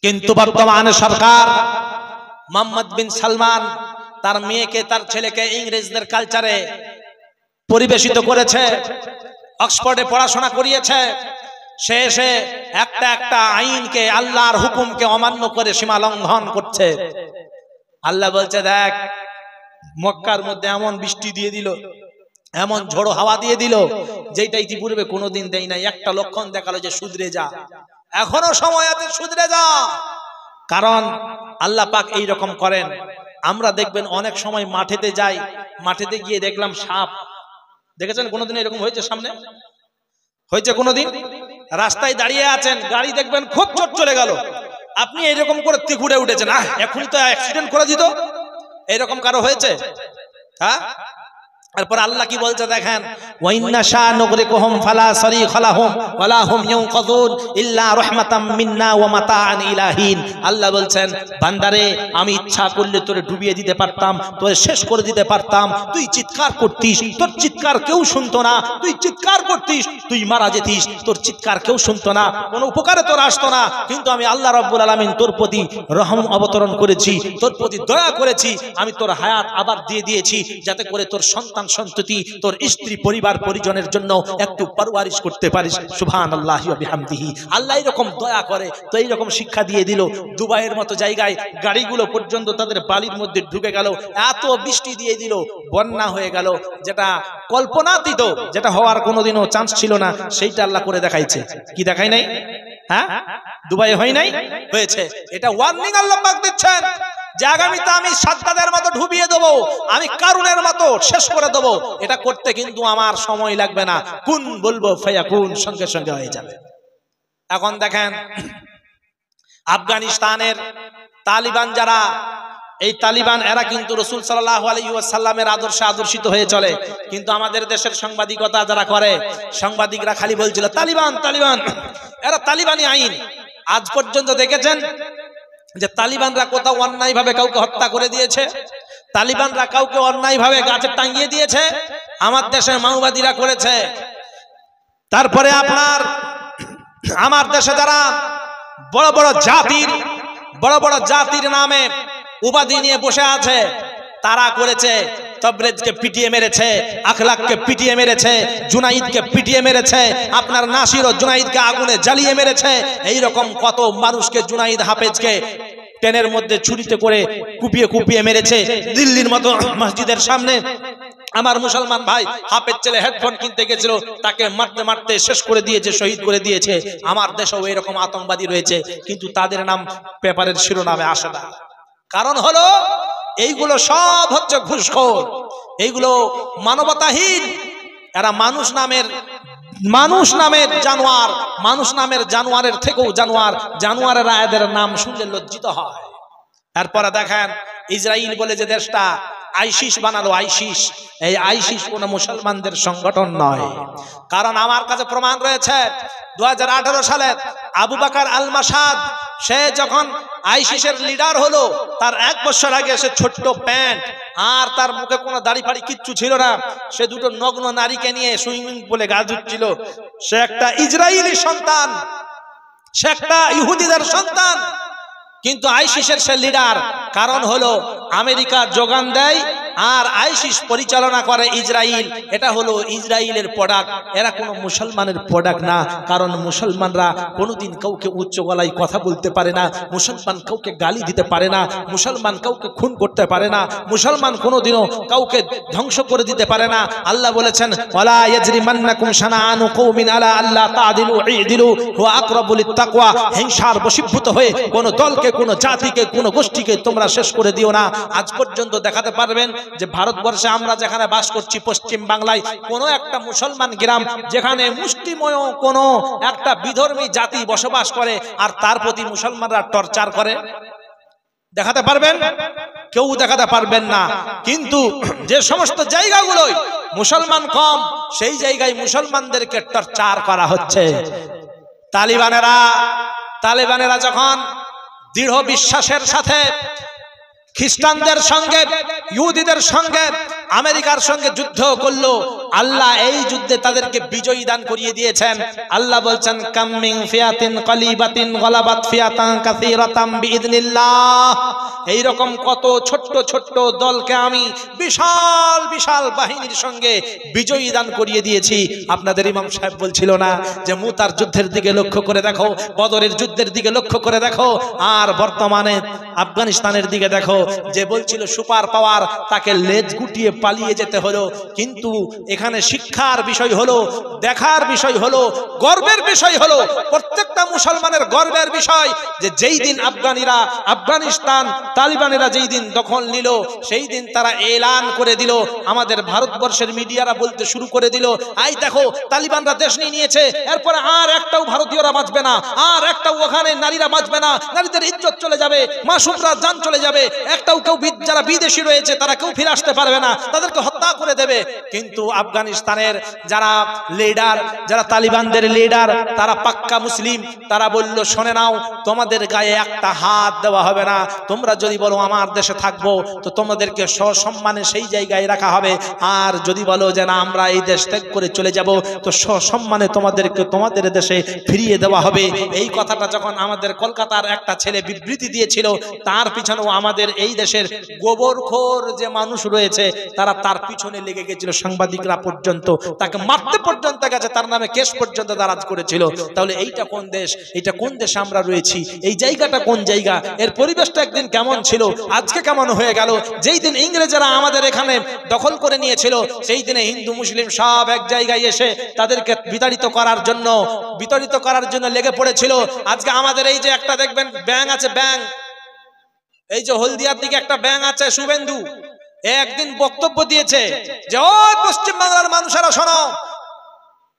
কিন্তু বর্তমানে সরকার মোহাম্মদ বিন সালমান তার মেয়েকে তার ছেলেকে ইংরেজদের কালচারে পরিবেশিত করেছে, অক্সফোর্ডে পড়াশোনা করিয়েছে। সে এসে একটা একটা আইনকে, আল্লাহর হুকুমকে অমান্য করে সীমা লঙ্ঘন করছে। আল্লাহ বলছে, দেখ মক্কার মধ্যে এমন বৃষ্টি দিয়ে দিল, এমন ঝোড়ো হাওয়া দিয়ে দিল, যেটা ইতিপূর্বে কোনোদিন দেয় নাই। একটা লক্ষণ দেখালো যে শুধরে যা, এখনো সময় আছে, শুধরে যা। কারণ আল্লাহ পাক এইরকম করেন। আমরা দেখবেন অনেক সময় মাঠেতে যাই, মাঠেতে গিয়ে দেখলাম সাপ। দেখেছেন কোনোদিন এরকম হয়েছে? সামনে হয়েছে কোনোদিন? রাস্তায় দাঁড়িয়ে আছেন, গাড়ি দেখবেন খুব চোট চলে গেল, আপনি এইরকম করে তিকুড়ে উঠেছেন, এখনই তো অ্যাক্সিডেন্ট করে দিত। এইরকম কারো হয়েছে? হ্যাঁ। তারপর আল্লাহ কি বলছে দেখেন, ওয়াইন্না শাহ নগরিকুহুম ফালা সারিখা লাহুম ওয়ালা হুম ইউনকাযুন ইল্লা রাহমাতাম মিন্না ওয়া মাতাআন ইলাহিন। আল্লাহ বলছেন, বান্দারে আমি ইচ্ছা করলে তোরে ডুবিয়ে দিতে পারতাম, তোরে শেষ করে দিতে পারতাম। তুই চিৎকার করতিস, তোর চিৎকার কেউ শুনতো না। তুই চিৎকার করতিস, তুই মারা যেতিস, তোর চিৎকার কেউ শুনতো না, কোনো উপকারে তোর আসতো না। কিন্তু আমি আল্লাহ রাব্বুল আলামিন তোর প্রতি রহম অবতরণ করেছি, তোর প্রতি দয়া করেছি। আমি তোর হায়াত আবার দিয়ে দিয়েছি, যাতে করে তোর সন্তান সন্ততি, তোর স্ত্রী পরিবার পরিজনের জন্য একটু পরওয়ারিশ করতে পারিস। সুবহানাল্লাহি ওয়া বিহামদিহি। আল্লাহ এরকম দয়া করে। তো এইরকম শিক্ষা দিয়ে দিল। দুবাইয়ের মতো জায়গায় গাড়িগুলো পর্যন্ত তাদের বালির মধ্যে ঢুকে গেল, এত বৃষ্টি দিয়ে দিল, বন্যা হয়ে গেল, যেটা কল্পনাতীত, যেটা হওয়ার কোনোদিনও চান্স ছিল না, সেইটা আল্লাহ করে দেখাইছে। কি দেখাই নাই? হ্যাঁ, দুবাই হয় নাই, হয়েছে। এটা ওয়ার্নিং আল্লাহ পাক দিচ্ছেন যে আগামীতে আমি সাদ্দাদের মতো ডুবিয়ে দেবো, আমি কারুনের মতো শেষ করে দেবো। এটা করতে কিন্তু আমার সময় লাগবে না, কুন বলবো ফায়াকুন, সঙ্গে সঙ্গে হয়ে যাবে। এখন দেখেন আফগানিস্তানের তালিবান যারা, এই তালিবান এরা কিন্তু রাসূল সাল্লাল্লাহু আলাইহি ওয়াসাল্লামের আদর্শে আদর্শিত হয়ে চলে। কিন্তু আমাদের দেশের সাংবাদিকতা যারা করে, সাংবাদিকরা খালি বলছিল তালিবান তালিবান, এরা তালিবানি আইন। আজ পর্যন্ত দেখেছেন যে তালিবানরা কোথাও অন্যায় ভাবে কাউকে হত্যা করে দিয়েছে? তালিবানরা কাউকে অন্যায় ভাবে গাছে টাঙিয়ে দিয়েছে? আমার দেশের মাওবাদীরা করেছে। তারপরে আপনার আমার দেশে যারা বড় বড় জাতির নামে উপাধি নিয়ে বসে আছে, তারা করেছে। তবরেজকে পিটিয়ে মেরেছে, আখলাককে পিটিয়ে মেরেছে, জুনাইদকে পিটিয়ে মেরেছে, আপনার নাসির ও জুনাইদকে আগুনে জ্বালিয়ে মেরেছে। এইরকম কত মানুষকে জুনাইদ হাফেজকে ট্রেনের মধ্যে ছুরিতে করে কুপিয়ে কুপিয়ে মেরেছে। দিল্লির মতো মসজিদের সামনে আমার মুসলমান ভাই হাফেজ ছেলে হেডফোন কিনতে গেছিল, তাকে মারতে মারতে শেষ করে দিয়েছে, শহীদ করে দিয়েছে। আমার দেশেও এরকম আতঙ্কবাদী রয়েছে, কিন্তু তাদের নাম পেপারের শিরোনামে আসে না। কারণ হলো এইগুলো সব হচ্ছে ঘুষখোর, এইগুলো মানবতাহীন। এরা মানুষ নামের জানোয়ার, মানুষ নামের জানোয়ারের থেকেও জানোয়ার। জানোয়ারেরা এদের নাম শুনলে লজ্জিত হয়। তারপরে দেখেন ইসরায়েল বলে যে দেশটা আইসিস বানালো, আইসিস, এই আইসিস কোন মুসলমানদের সংগঠন নয়। কারণ আমার কাছে প্রমাণ রয়েছে 2018 সালে আবু বকর আল মাসাদ, সে যখন আইসিসের লিডার হলো, তার 1 বছর আগে সে ছোট্ট প্যান্ট আর তার মুখে কোনো দাড়ি ফাড়ি কিচ্ছু ছিল না, সে দুটো নগ্ন নারীকে নিয়ে সুইমিং পুলে গা ধুচ্ছিল। সে একটা ইসরায়েলি সন্তান, সে একটা ইহুদিদের সন্তান, কিন্তু আইসিসের সে লিডার। কারণ হলো আমেরিকা যোগান দেয় আর আইসিস পরিচালনা করে ইসরায়েল। এটা হলো ইসরায়েলের প্রোডাক্ট, এরা কোনো মুসলমানের প্রোডাক্ট না। কারণ মুসলমানরা কোনোদিন কাউকে উচ্চ গলায় কথা বলতে পারে না, মুসলমান কাউকে গালি দিতে পারে না, মুসলমান কাউকে খুন করতে পারে না, মুসলমান কোনোদিনও কাউকে ধ্বংস করে দিতে পারে না। আল্লাহ বলেছেন, ওয়ালা ইয়াজরিমান্নাকুম শানাআনু কওমিন আলা আল্লা তা'দিলু ই'দিলু হুয়া আকরাবু লিত-তাকওয়া। হিংসার বশীভূত হয়ে কোনো দলকে, কোনো জাতিকে, কোনো গোষ্ঠীকে তোমরা শেষ করে দিও না। আজ পর্যন্ত দেখাতে পারবেন যে ভারতবর্ষে আমরা যেখানে বাস করছি, পশ্চিম বাংলায় কোনো একটা মুসলমান গ্রাম যেখানে মুষ্টিময় কোনো একটা বিধর্মী জাতি বসবাস করে আর তার প্রতি মুসলমানরা টর্চার করে? দেখাতে পারবেন? কেউ দেখাতে পারবেন না। কিন্তু যে সমস্ত জায়গাগুলোয় মুসলমান কম, সেই জায়গায় মুসলমানদেরকে টর্চার করা হচ্ছে। তালিবানেরা যখন দৃঢ় বিশ্বাসের সাথে খ্রিস্টানদের সঙ্গে, ইহুদিদের সঙ্গে আমেরিকার সঙ্গে যুদ্ধ করলো, আল্লাহ এই যুদ্ধে তাদেরকে বিজয়ী দান করিয়ে দিয়েছেন। আল্লাহ বলছেন কাম মিন ফিয়াতিন কলিবাতিন গলাবাত ফিয়াতান কাসীরাতাম বিইذনিল্লাহ। এই রকম কত ছোট্ট ছোট্ট দলকে আমি বিশাল বিশাল বাহিনীর সঙ্গে বিজয়ী দান করিয়ে দিয়েছি। আপনাদের ইমাম সাহেব বলছিল না যে মুতার যুদ্ধের দিকে লক্ষ্য করে দেখো, বদরের যুদ্ধের দিকে লক্ষ্য করে দেখো, আর বর্তমানে আফগানিস্তানের দিকে দেখো। যে বলছিল সুপার পাওয়ার, তাকে লেজ গুটিয়ে পালিয়ে যেতে হলো। কিন্তু এখানে শিক্ষার বিষয় হলো, দেখার বিষয় হলো, গর্বের বিষয় হলো, প্রত্যেকটা মুসলমানের গর্বের বিষয় যে যেই দিন আফগানিস্তান তালিবানেরা যেই দিন দখল নিল, সেই দিন তারা এলান করে দিল, আমাদের ভারতবর্ষের মিডিয়ারা বলতে শুরু করে দিল, এই দেখো তালিবানরা দেশ নিয়ে নিয়েছে, এরপরে আর একটাও ভারতীয়রা বাঁচবে না, আর একটাও ওখানে নারীরা বাঁচবে না, নারীদের ইজ্জত চলে যাবে, মাসুমরা জান চলে যাবে, একটাও কেউ যারা বিদেশি রয়েছে তারা কেউ ফিরে আসতে পারবে না, তাদেরকে হত্যা করে দেবে। কিন্তু আফগানিস্তানের যারা লিডার, যারা তালিবানদের লিডার, তারা পাক্কা মুসলিম, তারা বলল শোনে নাও, তোমাদের গায়ে একটা হাত দেওয়া হবে না, তোমরা যদি বলো আমার দেশে থাকবো তো তোমাদেরকে সসম্মানে সেই জায়গায় রাখা হবে, আর যদি বলো যে না আমরা এই দেশ ত্যাগ করে চলে যাব তো সসম্মানে তোমাদেরকে তোমাদের দেশে ফিরিয়ে দেওয়া হবে। এই কথাটা যখন আমাদের কলকাতার একটা ছেলে বিবৃতি দিয়েছিল, তার পিছনেও আমাদের এই দেশের গোবরখোর যে মানুষ রয়েছে তারা তার পিছনে লেগে গেছিল, সাংবাদিকরা পর্যন্ত তাকে মারতে পর্যন্ত গেছে, তার নামে কেস পর্যন্ত দারাজ করেছিল। তাহলে এইটা কোন দেশ? এটা কোন দেশে আমরা রয়েছি? এই জায়গাটা কোন জায়গা? এর পরিবেশটা একদিন কেমন ছিল, আজকে কেমন হয়ে গেল? যেই দিন ইংরেজরা আমাদের এখানে দখল করে নিয়েছিল, সেই দিনে হিন্দু মুসলিম সব এক জায়গায় এসে তাদেরকে বিতাড়িত করার জন্য লেগে পড়েছিল। আজকে আমাদের এই যে একটা দেখবেন ব্যাং আছে, ব্যাং, এই যে হলদিয়ার দিকে একটা ব্যাং আছে শুভেন্দু, একদিন বক্তব্য দিয়েছে যে ও পশ্চিম বাংলার মানুষেরা শোনো,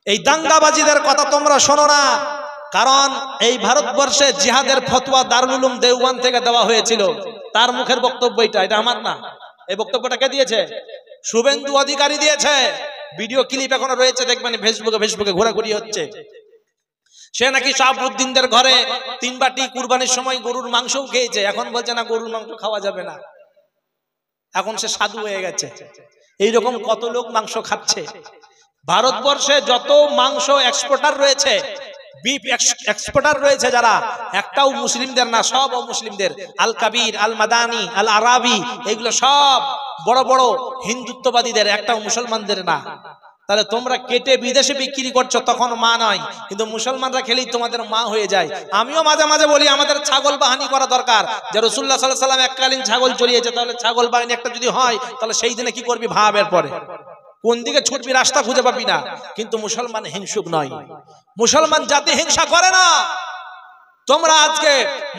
এই দাঙ্গাবাজিদের কথা তোমরা শোনো না, কারণ এই ভারতবর্ষে জিহাদের ফতোয়া দারুল উলুম দেওবন্দ থেকে দেওয়া হয়েছিল। তার মুখের বক্তব্য এটা আমার না। এই বক্তব্যটা কে দিয়েছে? শুভেন্দু অধিকারী দিয়েছে। ভিডিও ক্লিপ এখনো রয়েছে, দেখবেন ফেসবুকে ঘোরাঘুরি হচ্ছে। সে নাকি শাহাবুদ্দিনদের ঘরে 3 বাটি কুরবানির সময় গরুর মাংসও খেয়েছে, এখন বলছে না গরুর মাংস খাওয়া যাবে না, এখন সে সাধু হয়ে গেছে। এইরকম কত লোক মাংস খাচ্ছে। ভারতবর্ষে যত মাংস এক্সপোর্টার রয়েছে, বিফ এক্সপোর্টার রয়েছে যারা, একটাও মুসলিমদের না, সব অমুসলিমদের। আল কাবির, আল মাদানি, আল আরাবি, এগুলো সব বড় বড় হিন্দুত্ববাদীদের, একটাও মুসলমানদের না। তাহলে তোমরা কেটে বিদেশে বিক্রি করছো, তখন মা নয়, কিন্তু মুসলমানরা খেলেই তোমাদের মা হয়ে যায়। আমিও মাঝে মাঝে বলি আমাদের ছাগল বাহিনী করা দরকার, যে রাসূলুল্লাহ সাল্লাল্লাহু আলাইহি ওয়াসাল্লাম এককালীন ছাগল চড়িয়েছে, তাহলে ছাগল বাহিনী একটা যদি হয়, তাহলে সেই দিনে কি করবি ভাব, এরপরে কোন দিকে ছুটবি রাস্তা খুঁজে পাবি না। কিন্তু মুসলমান হিংসুক নয়, মুসলমান জাতি হিংসা করে না। তোমরা আজকে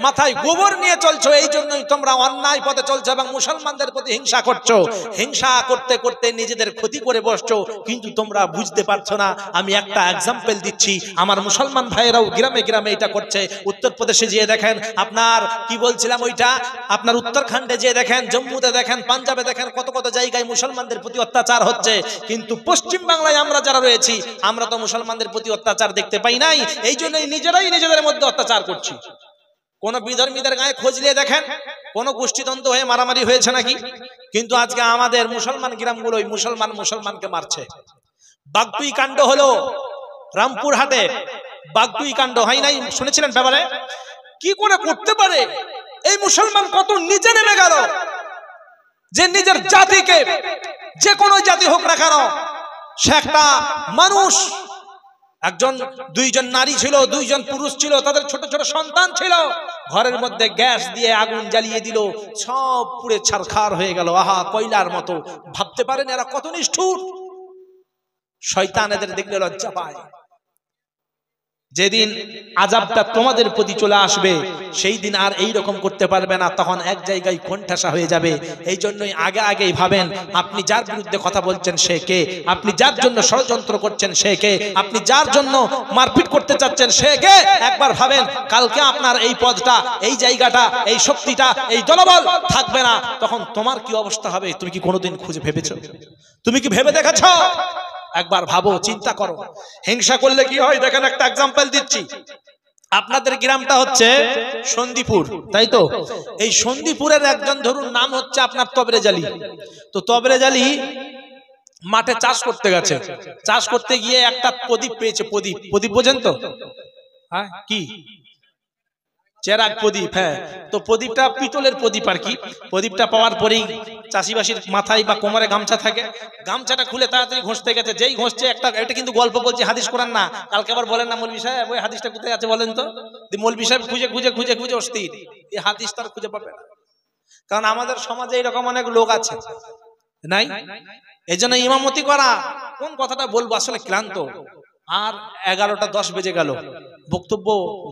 মাথায় গোবর নিয়ে চলছো, এই জন্যই তোমরা অন্যায় পথে চলছো এবং মুসলমানদের প্রতি হিংসা করছো। হিংসা করতে করতে নিজেদের ক্ষতি করে বসছো, কিন্তু তোমরা বুঝতে পারছো না। আমি একটা এক্সাম্পল দিচ্ছি, আমার মুসলমান ভাইয়েরাও গ্রামে গ্রামে এটা করছে। উত্তরপ্রদেশে যেয়ে দেখেন, আপনার কি বলছিলাম ওইটা, আপনার উত্তরাখণ্ডে যেয়ে দেখেন, জম্মুতে দেখেন, পাঞ্জাবে দেখেন, কত কত জায়গায় মুসলমানদের প্রতি অত্যাচার হচ্ছে। কিন্তু পশ্চিম বাংলায় আমরা যারা রয়েছি, আমরা তো মুসলমানদের প্রতি অত্যাচার দেখতে পাই নাই। এই জন্যই নিজেরাই নিজেদের মধ্যে অত্যাচার করছি। কোন বিধর্মীদের গায়ে খোঁজ নিয়ে দেখেন কোন গোষ্ঠীদ্বন্দ্ব হয়ে মারামারি হয়েছে নাকি? কিন্তু আজকে আমাদের মুসলমান গ্রামগুলোই মুসলমানকে মারছে। বাগটুই কাণ্ড হলো রামপুরহাটে, বাগটুই কাণ্ড হয় নাই, শুনেছিলেন ব্যাপারে? কি করে করতে পারে এই মুসলমান? কত নিচে নেমে গেল যে নিজের জাতিকে, যে কোনো জাতি হোক না কেন, সে একটা মানুষ, একজন 2জন নারী ছিল, 2জন পুরুষ ছিল, তাদের ছোট ছোট সন্তান ছিল, ঘরের মধ্যে গ্যাস দিয়ে আগুন জ্বালিয়ে দিল, সব পুড়ে ছারখার হয়ে গেল। আহা, কয়লার মতো। ভাবতে পারেন এরা কত নিষ্ঠুর? শয়তান এদের দেখলে লজ্জা পায়। যেদিন আযাবটা তোমাদের প্রতি চলে আসবে, সেই দিন আর এই রকম করতে পারবে না, তখন এক জায়গায় কোণঠাসা হয়ে যাবে। এই জন্যই আগেই ভাবেন, আপনি যার বিরুদ্ধে কথা বলছেন সে কে, আপনি যার জন্য ষড়যন্ত্র করছেন সে কে, আপনি যার জন্য মারপিট করতে চাচ্ছেন সে কে। একবার ভাবেন, কালকে আপনার এই পদটা, এই জায়গাটা, এই শক্তিটা, এই দলবল থাকবে না, তখন তোমার কি অবস্থা হবে? তুমি কি কোনোদিন খুঁজে ভেবেছো? তুমি কি ভেবে দেখেছো? একবার ভাবো, চিন্তা করো। হিংসা করলে কি হয় দেখেন, একটা এক্সাম্পল দিচ্ছি। আপনাদের গ্রামটা হচ্ছে সন্দীপুর, তাই তো? এই সন্দীপুরের একজন ধরুন নাম হচ্ছে আপনার তবরেজ আলী। তো তবরেজ আলী মাঠে চাষ করতে গেছে, চাষ করতে গিয়ে একটা প্রদীপ পেয়েছে। প্রদীপ, প্রদীপ বোঝেন তো? হ্যাঁ, কি চেরাগ প্রদীপ? হ্যাঁ, তো প্রদীপটা পিতলের প্রদীপ আর কি। প্রদীপটা পাওয়ার পরেই চাষিবাসীর মাথায় বা কোমরে গামছা থাকে, গামছাটা খুলে তাড়াতাড়ি ঘষতে গেছে। যেই ঘষছে একটা, এটা কিন্তু গল্প বলছি, হাদিস কোরআন না। কালকে আবার বলেন না মৌলভী সাহেব ওই হাদিসটা কোথায় আছে বলেন তো। মৌলভী সাহেব খুঁজে খুঁজে খুঁজে খুঁজে অস্থির, এই হাদিস তার খুঁজে পাবে না। কারণ আমাদের সমাজে এরকম অনেক লোক আছে, নাই? এই জন্য ইমামতি করা, কোন কথাটা বলবো আসলে ক্লান্ত। আর 11টা 10 বেজে গেল। বক্তব্য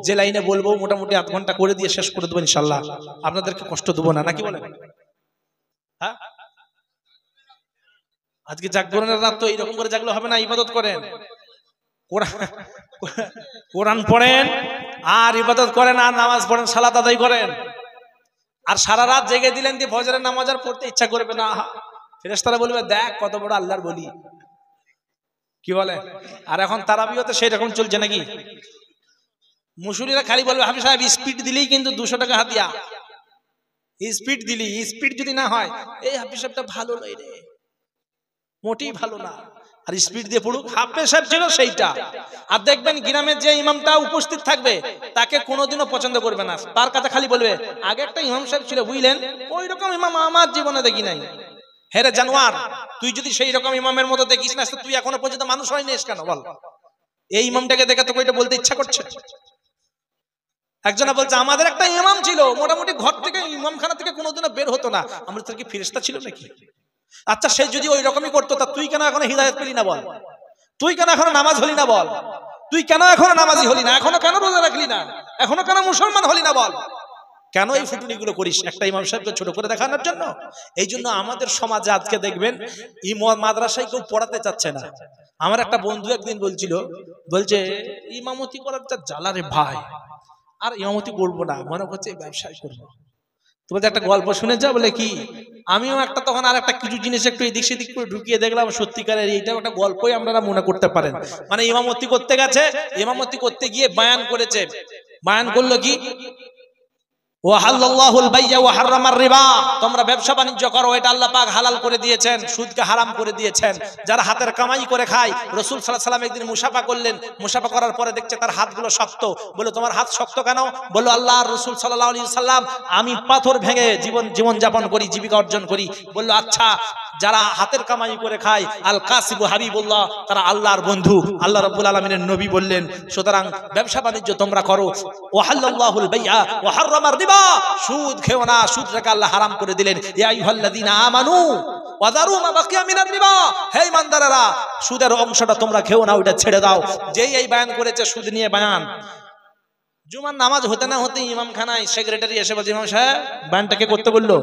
যে লাইনে বলবো মোটামুটি আধ ঘন্টা করে দিয়ে শেষ করে দেবো ইনশাল্লাহ। আপনাদেরকে কষ্ট দেবো না, নাকি বলেন? হ্যাঁ, আজকে জাগরণের রাত, তো এইরকম করে জাগলে হবে না। ইবাদত করেন, কোরআন পড়েন আর ইবাদত করেন আর নামাজ পড়েন, সালাত আদায় করেন। আর সারা রাত জেগে দিলেন দিয়ে ফজরের নামাজ আর পড়তে ইচ্ছা করবে না। ফেরেশতারা বলবে দেখ কত বড় আল্লাহর বলি, কি বলে? আর এখন তারাবিও তো সেই রকম চলছে নাকি? মুসুরিরা খালি বলবে হাফিজ সাহেব স্পিড দিলেই কিন্তু 200 টাকা হাতিয়া। স্পিড দিলি, স্পিড যদি না হয় এই হাফিজ সাহেবটা ভালো নয় রে, মোটেই ভালো না। আর স্পিড দিয়ে পড়ুক, হাফিজ সাহেব ছিল সেইটা। আর দেখবেন গ্রামের যে ইমামটা উপস্থিত থাকবে তাকে কোনোদিনও পছন্দ করবে না। তার কাছে খালি বলবে আগে একটা ইমাম সাহেব ছিল বুঝলেন, ওই রকম ইমাম আমার জীবনে দেখি নাই। হেরে জানোয়ার, তুই যদি সেই রকম ইমামের মতো দেখিস না তুই এখনো পর্যন্ত মানুষ হয়নিস কেন বল? এই ইমামটাকে দেখে তোকে এটা বলতে ইচ্ছা করছে? একজনা বলছে আমাদের একটা ইমাম ছিল, মোটামুটি ঘর থেকে ইমামখানা থেকে কোনোদিনও বের হতো না। আমরা তোর কি ফেরেশতা ছিল নাকি? আচ্ছা সে যদি ওই রকমই করতো তা তুই কেন এখনো হিদায়াত পেলি না বল? তুই কেন এখনো নামাজ হলি না বল? তুই কেন এখনো নামাজি হলি না? এখনো কেন রোজা রাখলি না? এখনো কেন মুসলমান হলি না বল? কেন এই ফুটুনিগুলো করিস একটা ইমাম সাহেবকে ছোট করে দেখানোর জন্য? এই জন্য আমাদের সমাজে আজকে দেখবেন এই মাদ্রাসায় কেউ পড়াতে চাচ্ছে না। আমার একটা বন্ধু একদিন বলছিল, বলছে ইমামতি করার যা জ্বালা রে ভাই, আর ইমামতি করবো না, মনে করছে ব্যবসায় করবো। তো বলছে একটা গল্প শুনে যা। বলে কি? আমিও একটা তখন আর একটা কিছু জিনিস একটু এদিক সেদিক করে ঢুকিয়ে দেখলাম, সত্যিকারের এইটাও একটা গল্পই আপনারা মনে করতে পারেন। মানে ইমামতি করতে গেছে, ইমামতি করতে গিয়ে বায়ান করেছে। বায়ান করলো কি? তোমরা ব্যবসা বাণিজ্য করো, এটা আল্লাহ পাক হালাল করে দিয়েছেন, সুদকে হারাম করে দিয়েছেন। যারা হাতের কামাই করে খায়, রাসূল সাল্লাল্লাহু আলাইহি ওয়াসাল্লাম একদিন মুসাফা করলেন, মুসাফা করার পরে দেখছে তার হাতগুলো শক্ত। বলে তোমার হাত শক্ত কেন? বলল আল্লাহর রাসূল সাল্লাল্লাহু আলাইহি ওয়াসাল্লাম আমি পাথর ভেঙে জীবন যাপন করি, জীবিকা অর্জন করি। বলল আচ্ছা, যারা হাতের কামাই করে খায় আল কাসিবু হাবিবুল্লাহ, তারা আল্লাহর বন্ধু, আল্লাহ রাব্বুল আলামিনের নবী বললেন। সুতরাং ব্যবসা বাণিজ্য তোমরা করো। ওয়াহাল্লাল্লাহুল বাইআ ওয়া হারামার রিবা, সুদ খেও না, সুদটাকে আল্লাহ হারাম করে দিলেন। ইয়া আইয়ুহাল্লাযীনা আমানু ওয়াযারু মা বাকিয়া মিনার রিবা, হে ইমানদারেরা সুদের অংশটা তোমরা খেও না, ওটা ছেড়ে দাও। যেই এই বয়ান করেছে সুদ নিয়ে বয়ান, জুমার নামাজ হতে না হতে ইমামখানায় সেক্রেটারি এসে বলছে ইমাম সাহেব বয়ানটাকে করতে বললো।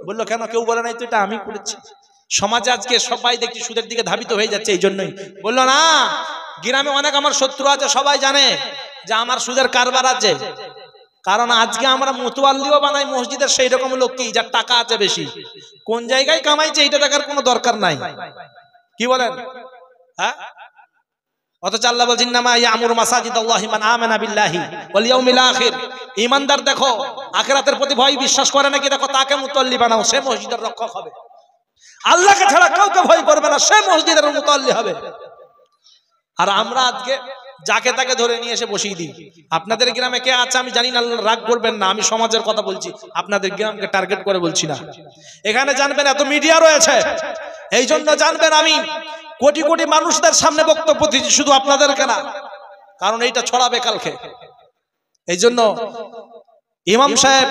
বললো কেন? কেউ বলে নাই তো, এটা আমি করেছি। সমাজে আজকে সবাই দেখছি সুদের দিকে ধাবিত হয়ে যাচ্ছে, এই জন্যই। বললো না, গ্রামে অনেক আমার শত্রু আছে, সবাই জানে যে আমার সুদের কারবার আছে। কারণ আজকে আমরা মুতওয়াল্লিও বানাই মসজিদের সেই রকম লোককেই, যার টাকা আছে বেশি। কোন জায়গায় কামাইছে এইটা দেখার কোনো দরকার নাই, কি বলেন? হ্যাঁ, অথচ আল্লাহ বলছেন ইন্নামা ইয়ামুরু মাসাজিদাল্লাহি মান আমানা বিল্লাহি ওয়াল ইয়াউমিল আখির। ঈমানদার দেখো আখিরাতের প্রতি ভয় বিশ্বাস করে নাকি, দেখো তাকে মুতওয়াল্লি বানাও, সে মসজিদের রক্ষক হবে। আল্লাহকে ছাড়া কাউকে ভয় করবে না, সে মসজিদের মুতওয়াল্লি হবে। আর আমরা আজকে যাকে তাকে ধরে নিয়ে এসে বসিয়ে দিই। আপনাদের গ্রামে কে আছে আমি জানি না, রাগ করবেন না, আমি সমাজের কথা বলছি, আপনাদের গ্রামকে টার্গেট করে বলছি না। এখানে জানবেন এত মিডিয়া রয়েছে, এই জন্য জানবেন আমি কোটি কোটি মানুষদের সামনে বক্তব্য দিচ্ছি, শুধু আপনাদেরকে না, কারণ এইটা ছড়াবে কালকে। এই জন্য ইমাম সাহেব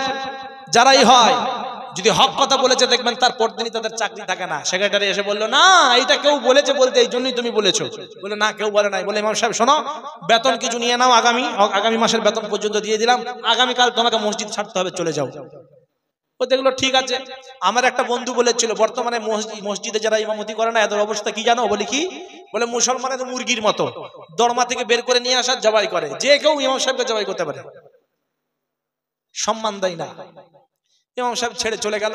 যারাই হয়, যদি হক কথা বলেছে দেখবেন তার পরদিনই তাদের চাকরি থাকে না। সেক্রেটারি এসে বললো না এইটা কেউ বলেছে, বলতে এই জন্যই তুমি বলেছো। বলে না কেউ বলে নাই। বলে ইমাম সাহেব শোনো, বেতন কিছু নিয়ে নাও, আগামী মাসের বেতন পর্যন্ত দিয়ে দিলাম, আগামীকাল তোমাকে মসজিদ ছাড়তে হবে, চলে যাও। ও দেখলো ঠিক আছে। আমার একটা বন্ধু বলেছিল বর্তমানে মসজিদে যারা ইমামতি করে না এদের অবস্থা কি জানো? বলি কি? বলে মুসলমানের মুরগির মতো দরমা থেকে বের করে নিয়ে আসা জবাই করে, যে কেউ ইমাম সাহেবকে জবাই করতে পারে, সম্মান দেয় না। ইমাম সাহেব ছেড়ে চলে গেল।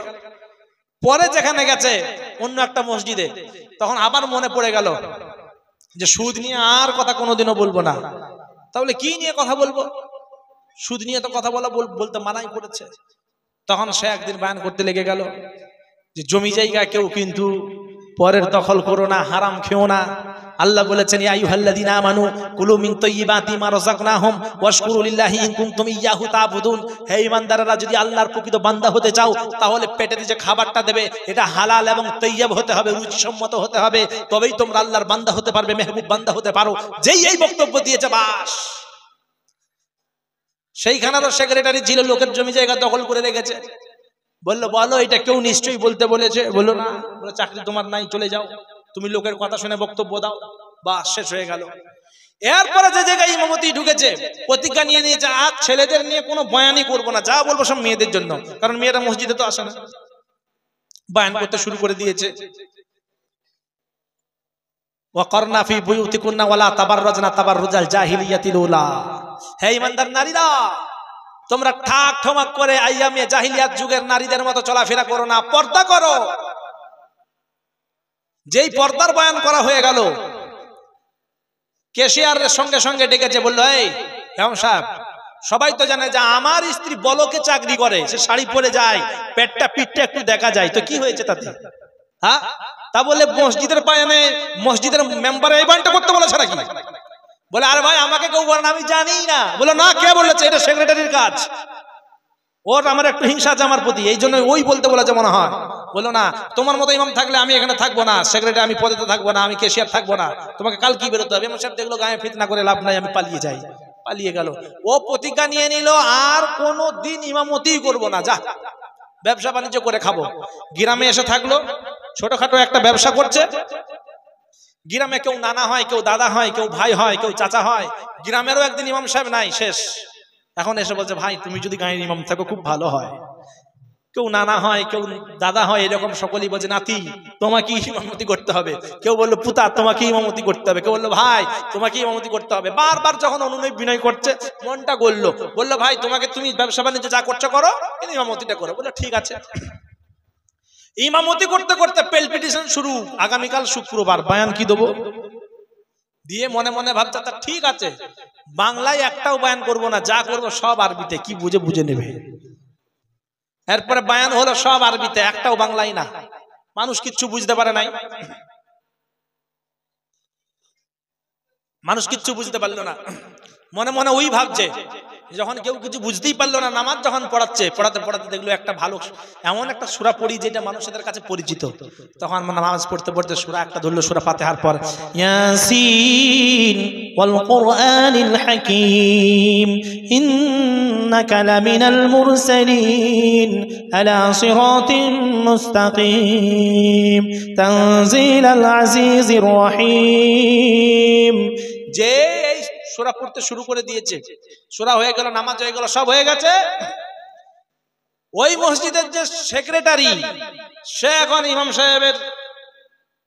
পরে যেখানে গেছে অন্য একটা মসজিদে, তখন আবার মনে পড়ে গেল যে সুদ নিয়ে আর কথা কোনোদিনও বলবো না। তাহলে কি নিয়ে কথা বলবো? সুদ নিয়ে তো কথা বলতে মানাই করেছে। তখন সে একদিন বয়ান করতে লেগে গেল যে জমি জায়গা কেউ কিন্তু পরের দখল করো না, হারাম খেও না। আল্লাহ বলেছেন ইয়া আইয়ুহাল্লাযীনা আমানু কুলু মিন তাইয়্যিবাতি মা রাযাকনাহুম ওয়াশকুরু লিল্লাহি ইন কুনতুম ইয়্যাহু তা'বুদুন। হে ঈমানদাররা, যদি আল্লাহর প্রকৃত বান্দা হতে চাও তাহলে পেটে যে খাবারটা দেবে এটা হালাল এবং তৈয়ব হতে হবে, রুচিসম্মত হতে হবে, তবেই তোমরা আল্লাহর বান্দা হতে পারবে, মেহবুব বান্দা হতে পারো। যেই এই বক্তব্য দিয়েছে বাস সেইখানেরও সেক্রেটারি ছিল, লোকের জমি জায়গা দখল করে রেখেছে। বললো বলো এটা কেউ নিশ্চয়ই বলতে বলেছে। বললো না, বলে চাকরি তোমার নাই, চলে যাও, তুমি লোকের কথা শুনে বক্তব্য দাও। বা শেষ হয়ে গেল। এরপরে যে জায়গায় ইমামতি ঢুকেছে প্রতিজ্ঞা নিয়ে নিয়েছে, আজ ছেলেদের নিয়ে কোনো বয়ানই করবো না, যা বলবো সব মেয়েদের জন্য, কারণ মেয়েরা মসজিদে তো আসে না। বয়ান করতে শুরু করে দিয়েছে, ওয়াকারনা ফি বুয়ুতিকুন্না ওয়ালা তাবাররাজনা তাবাররুজাল জাহিলিয়াতিল উলা। হে ঈমানদার নারীরা, তোমরা ঠাক ঠমাক করে আইয়ামে জাহিলিয়াত যুগের নারীদের মতো চলাফেরা করো না, পর্দা করো। যেই পর্দার বয়ান করা হয়ে গেল, ক্যাশিয়ারের সঙ্গে সঙ্গে ডেকেছে, বললো এই ইমাম সাহেব, সবাই তো জানে যে আমার স্ত্রী বলকে চাকরি করে, সে শাড়ি পরে যায়, পেটটা পিঠটা একটু দেখা যায়, তো কি হয়েছে তাতে? হ্যাঁ, তা বলে মসজিদের পায়নে মসজিদের মেম্বারে এই বয়ানটা করতে বলেছে নাকি? বলে আরে ভাই আমাকে কেউ বলেন, আমি জানি না। বলে না, কে বলেছে? এটা সেক্রেটারির কাজ। ওর আমার একটু হিংসা আছে আমার প্রতি, এই জন্য ওই বলতে বলেছে মনে হয়। বলো না, তোমার মতো ইমাম থাকলে আমি এখানে থাকবো না, সেক্রেটারি আমি পদে থাকবো না, আমি ক্যাশিয়ার থাকবো না, তোমাকে কাল কি বেরোতে হবে। ইমাম সাহেব দেখলো গায়ে ফিতনা করে লাভ নাই, আমি পালিয়ে যাই। পালিয়ে গেল। ও প্রতিজ্ঞা নিয়ে নিল আর কোনো দিন ইমামতি করবো না, যা ব্যবসা বাণিজ্য করে খাবো। গ্রামে এসে থাকলো, ছোটখাটো একটা ব্যবসা করছে। গ্রামে কেউ নানা হয়, কেউ দাদা হয়, কেউ ভাই হয়, কেউ চাচা হয়। গ্রামেরও একদিন ইমাম সাহেব নাই, শেষ। এখন এসে বলছে ভাই তুমি যদি গায়ের ইমাম থাকো খুব ভালো হয়। কেউ নানা হয়, কেউ দাদা হয়, এরকম সকলেই বলছে নাতি তোমাকে ইমামতি করতে হবে। কেউ বললো পুতা তোমাকে ইমামতি করতে হবে, কেউ বললো ভাই তোমাকে ইমামতি করতে হবে। বারবার যখন অনুনয় বিনয় করছে, মনটা গললো, বললো ভাই তুমি ব্যবসা বাণিজ্য যা করছো করো, কিন্তু ইমামতিটা করো। বললো ঠিক আছে। ইমামতি করতে করতে পেলপিটিশন শুরু। আগামীকাল শুক্রবার, বয়ান কি দেবো? দিয়ে মনে মনে ভাবছে তা ঠিক আছে, বাংলায় একটাও বয়ান করব না, যা করব সব আরবিতে, কি বুঝে বুঝে নেবে। এরপরে বয়ান হলো সব আরবিতে, একটাও বাংলায় না। মানুষ কিচ্ছু বুঝতে পারে নাই, মানুষ কিচ্ছু বুঝতে পারলো না। মনে মনে ওই ভাবছে, যখন কেউ কিছু বুঝতেই পারলো না, নামাজ যখন পড়াচ্ছে, পড়াতে পড়াতে দেখলো একটা ভালো এমন একটা সূরা পড়ি যেটা মানুষদের কাছে পরিচিত। তখন নামাজ পড়তে পড়তে সূরা একটা ধরলো, সূরা ফাতিহার পর ইয়াসিন ওয়াল কুরআনিল হাকীম ইন্নাকা লামিনাল মুরসালিন আলা সিরাতিন মুস্তাকিম তানজিলাল আজিজির রহিম। যে সূরা পড়তে শুরু করে দিয়েছে, সূরা হয়ে গেল, নামাজ হয়ে গেল, সব হয়ে গেছে। ওই মসজিদের যে সেক্রেটারি, সে এখন ইমাম সাহেবের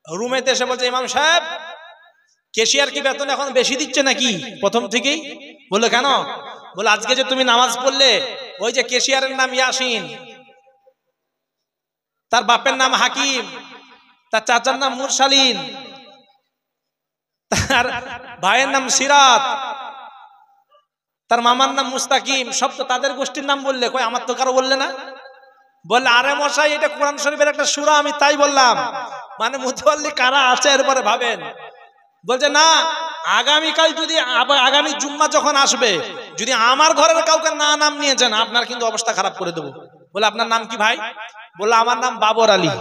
রুমেতে এসে বলছে ইমাম সাহেব ক্যাশিয়ার কি বেতন এখন বেশি দিচ্ছে নাকি প্রথম থেকেই? বললো কেন? বলে আজকে যে তুমি নামাজ পড়লে, ওই যে ক্যাশিয়ারের নাম ইয়াসিন, তার বাপের নাম হাকিম, তার চাচার নাম মুরসালিন, তার ভাইয়ের নাম সিরাত, তার মামার নাম মুস্তাকিম, সব তো তাদের গোষ্ঠীর নাম বললে, কই আমার তো কারো বললে না। বললে আরে মশাই এটা কোরআন শরীফের একটা সূরা, আমি তাই বললাম, মানে মুতাওয়াল্লি কারা আছে এরপরে ভাবেন। বলছে না, আগামীকাল যদি আগামী জুম্মা যখন আসবে, যদি আমার ঘরের কাউকে না নাম নিয়েছেন আপনার কিন্তু অবস্থা খারাপ করে দেবো। বলে আপনার নাম কি ভাই? বললো আমার নাম বাবর আলী।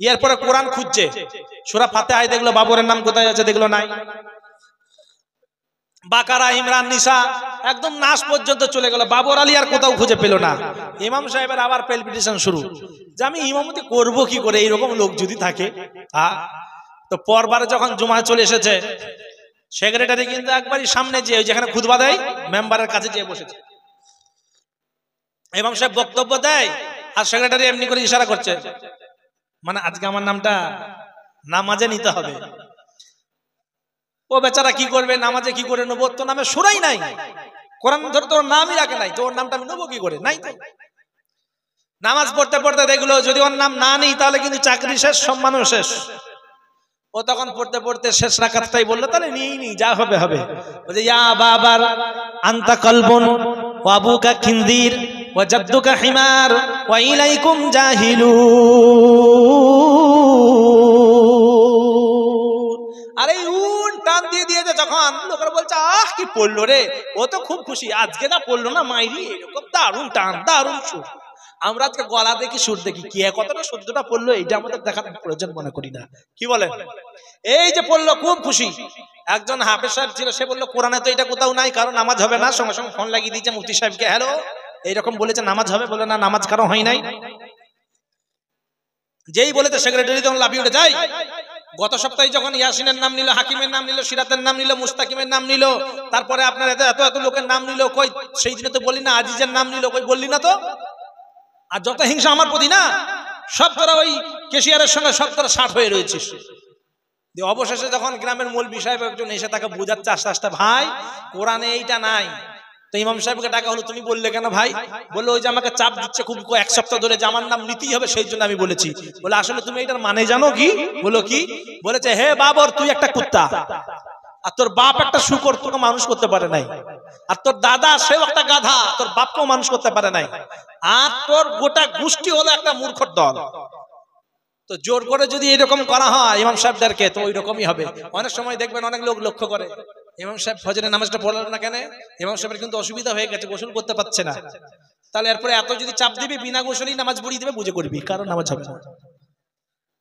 এরপরে কোরআন খুঁজছে, সূরা ফাতিহায় দেখলো বাবরের নাম কোথায় আছে, দেখলো নাই। বাকারা, ইমরান, নিসা, একদম নাস পর্যন্ত চলে গেল, বাবর আলী আর কোথাও খুঁজে পেল না। ইমাম সাহেবের আবার পেলপিটেশন শুরু, যে আমি ইমামতি করব কি করে, এইরকম লোক যদি থাকে। তো পরবারে যখন জুমা চলে এসেছে, সেক্রেটারি কিন্তু একবারই সামনে যে যেখানে খুতবা দেয় মেম্বারের কাছে যেয়ে বসেছে। ইমাম সাহেব বক্তব্য দেয় আর সেক্রেটারি এমনি করে ইশারা করছে, মানে আজকে আমার নামটা নামাজে নিতে হবে। ও বেচারা কি করবে, নামাজে কি করে নেবো, তো নামে সুরাই নাই, কোরআন ধরে তোর নামই রাখে নাই, তো ওর নামটা আমি নেবো কি করে, নাই তো। নামাজ পড়তে পড়তে দেখলো যদি ওর নাম না নেই তাহলে কিন্তু চাকরি শেষ, সম্মানও শেষ। ও তখন পড়তে পড়তে শেষ রাকাতটাই বললো, তাহলে নিয়েই নি, যা হবে হবে। বলে ইয়া বাবার আনতা কলবুন ওয়া আবুকা খিনদির ওয়া জাদ্দুকা হিমার ওয়া ইলাইকুম জাহিলুন। আরে উন টান দিয়ে দিয়েছে যখন, লোকেরা বলছে আহ কি পড়লো রে, ও তো খুব খুশি, আজকে না পড়লো না মাইরি, এরকম দারুণ টান দারুণ সুর। আমরা আজকে গলা দেখি সুর দেখি, কি কতটা শুদ্ধটা পড়লো এইটা আমাদের দেখার প্রয়োজন মনে করি না, কি বলেন? এই যে পড়লো খুব খুশি। একজন হাফেজ সাহেব ছিল, সে বললো কোরআনে তো এটা কোথাও নাই, কারণ নামাজ হবে না। সঙ্গে সঙ্গে ফোন লাগিয়ে দিয়েছে মুফতি সাহেবকে, হ্যালো এইরকম বলেছে নামাজ হবে, বলে না নামাজ কারো হয় নাই। যেই বলেছে সেক্রেটারি তখন লাফিয়ে উঠে যায়। গত সপ্তাহে যখন ইয়াসিনের নাম নিল, হাকিমের নাম নিল, সিরাতের নাম নিল, মুস্তাকিমের নাম নিল, তারপরে আপনার এত এত লোকের নাম নিল, কই সেই দিনে তো বললি না আজিজের নাম নিল, কই বললি না তো। আর যত হিংসা আমার প্রতি না, সব তোরা ওই কেশিয়ারের সঙ্গে সব তোরা ষাট হয়ে রয়েছিস। অবশেষে যখন গ্রামের মৌলভী সাহেব একজন এসে তাকে বোঝাচ্ছে আস্তে আস্তে, ভাই কোরআনে এইটা নাই। তো ইমাম সাহেবকে ডাকা হলো, তুমি বললে কেন ভাই? বললো ওই যে আমাকে চাপ দিচ্ছে খুব, এক সপ্তাহ ধরে যে আমার নাম নিতেই হবে, সেই জন্য আমি বলেছি। বলে আসলে তুমি এটার মানে জানো কি? বলো কি? বলেছে হে বাবর তুই একটা কুত্তা, আর তোর বাপ একটা শূকর, তোকে মানুষ করতে পারে নাই। আর তোর দাদা সেও একটা গাধা, তোর বাপকেও মানুষ করতে পারে নাই। আর তোর গোটা গোষ্ঠী হলো একটা মূর্খর দল। তো জোর করে যদি এরকম করা হয় ইমাম সাহেবদেরকে, তো ওই রকমই হবে। অনেক সময় দেখবেন অনেক লোক লক্ষ্য করে, ইমাম সাহেব ফজরের নামাজটা পড়লেন না কেন? ইমাম সাহেবের কিন্তু অসুবিধা হয়ে গেছে, গোসল করতে পারছে না। তাহলে এরপরে এত যদি চাপ দিবি, বিনা গোসলেই নামাজ পড়িয়ে দেবে, বুঝে করবি, কারণ নামাজ হবে না।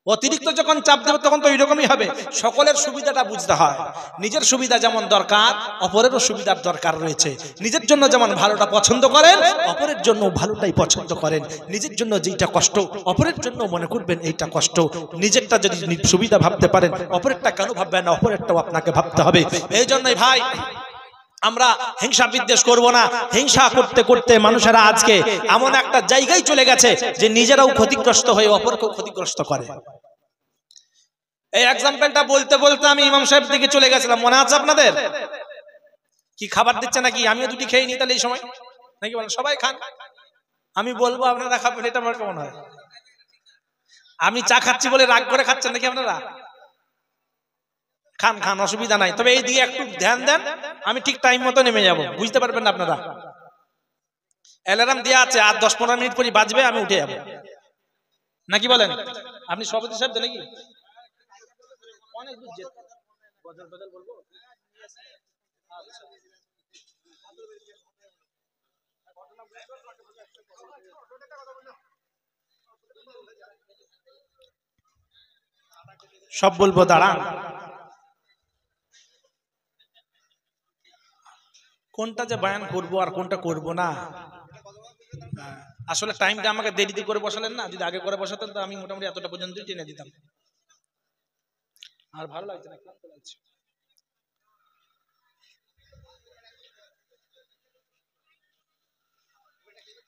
অতিরিক্ত যখন চাপ দেবে তখন তো ওইরকমই হবে। সকলের সুবিধাটা বুঝতে হয়। নিজের সুবিধা যেমন দরকার, অপরেরও সুবিধার দরকার রয়েছে। নিজের জন্য যেমন ভালোটা পছন্দ করেন, অপরের জন্য ভালোটাই পছন্দ করেন। নিজের জন্য যেটা কষ্ট, অপরের জন্য মনে করবেন এইটা কষ্ট। নিজেরটা যদি সুবিধা ভাবতে পারেন, অপরেরটা কেন ভাববেন না? অপরেরটাও আপনাকে ভাবতে হবে। এই জন্যই ভাই আমরা হিংসা বিদ্বেষ করব না। হিংসা করতে করতে মানুষেরা আজকে এমন একটা জায়গায় চলে গেছে যে নিজেরাও ক্ষতিগ্রস্ত হয়ে অপরকেও ক্ষতিগ্রস্ত করে। এই এক্সাম্পলটা বলতে বলতে আমি ইমাম সাহেব দিকে চলে গেছিলাম, মনে আছে আপনাদের? কি খাবার দিচ্ছে নাকি? আমিও দুটি খেয়ে নিই তাহলে এই সময়, নাকি বলেন? সবাই খান, আমি বলবো আপনারা খাবেন, এটা আমার কেমন হয়? আমি চা খাচ্ছি বলে রাগ করে খাচ্ছেন নাকি আপনারা? খান খান, অসুবিধা নাই। তবে এই দিকে একটু ধ্যান দেন, আমি ঠিক টাইম মতো নেমে যাব, বুঝতে পারবেন না আপনারা। অ্যালার্ম দেওয়া আছে, আর 10-15 মিনিট পরে বাজবে, আমি উঠে যাব, নাকি বলেন? আপনি সভাপতি সাহেব তো নাকি? অনেক দূর যেতে বলবো। সব বলবো, দাঁড়ান। কোনটা যে বয়ান করব আর কোনটা করব না, আসলে টাইমটা আমাকে দেরিতে করে বসালেন না। যদি আগে করে বসাতেন তো আমি মোটামুটি এতটা পর্যন্তই টেনে দিতাম। আর ভালো লাগছে না, ক্লান্ত লাগছে।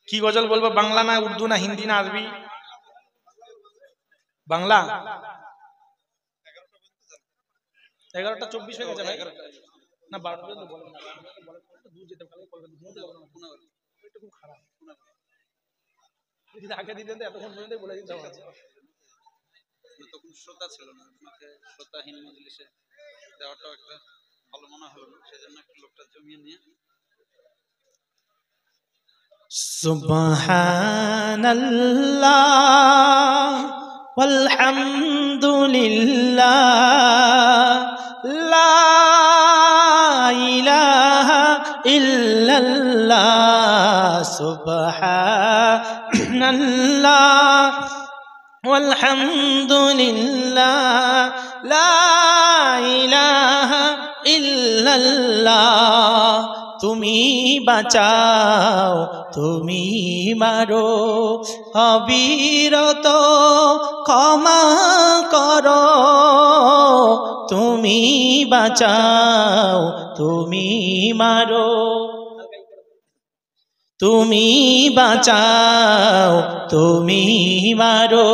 কি গজল বলবো? বাংলা না উর্দু না হিন্দি না আরবি? বাংলা। 11:24 হয়ে গেছে ভাই। না 12 পর্যন্ত বলেন না, দূর যেতে ভালো খুব খারাপ। যদি আগে দিতেন তো এতক্ষণ পর্যন্ত বলে দিতে হবে। তখন শ্রোতা ছিল না, আপনাকে শ্রোতাহীন মজলিসে দেওয়াটাও একটা ভালো মনে হলো না, সেজন্য একটু লোকটা জমিয়ে নিয়ে। সুবহানাল্লাহ ওয়ালহামদুলিল্লাহ লা ইলাহা ইল্লাল্লাহ সুবহানাল্লাহ ওয়ালহামদুলিল্লাহ লা ইলাহা ইল্লাল্লাহ। তুমি বাঁচাও, তুমি মারো, অবিরত ক্ষমা করো। তুমি বাঁচাও, তুমি মারো, তুমি বাঁচাও, তুমি মারো,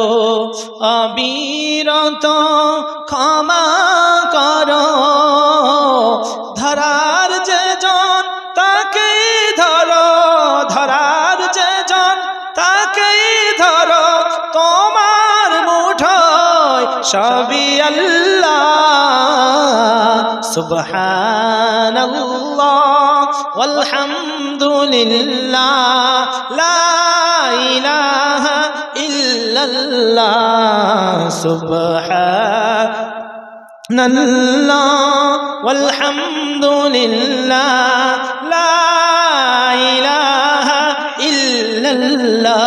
অবিরত ক্ষমা করো। ধরার যে জন তাকেই ধরো, ধরার যে জন তাকেই ধরো, তোমার মুঠোয় সবই আল্লাহ সুবহানাল্লাহ ওয়ালহামদুলিল্লাহ লা ইলাহা ইল্লাল্লাহ সুবহানাল্লাহ ওয়ালহামদুলিল্লাহ লা ইলাহা ইল্লাল্লাহ।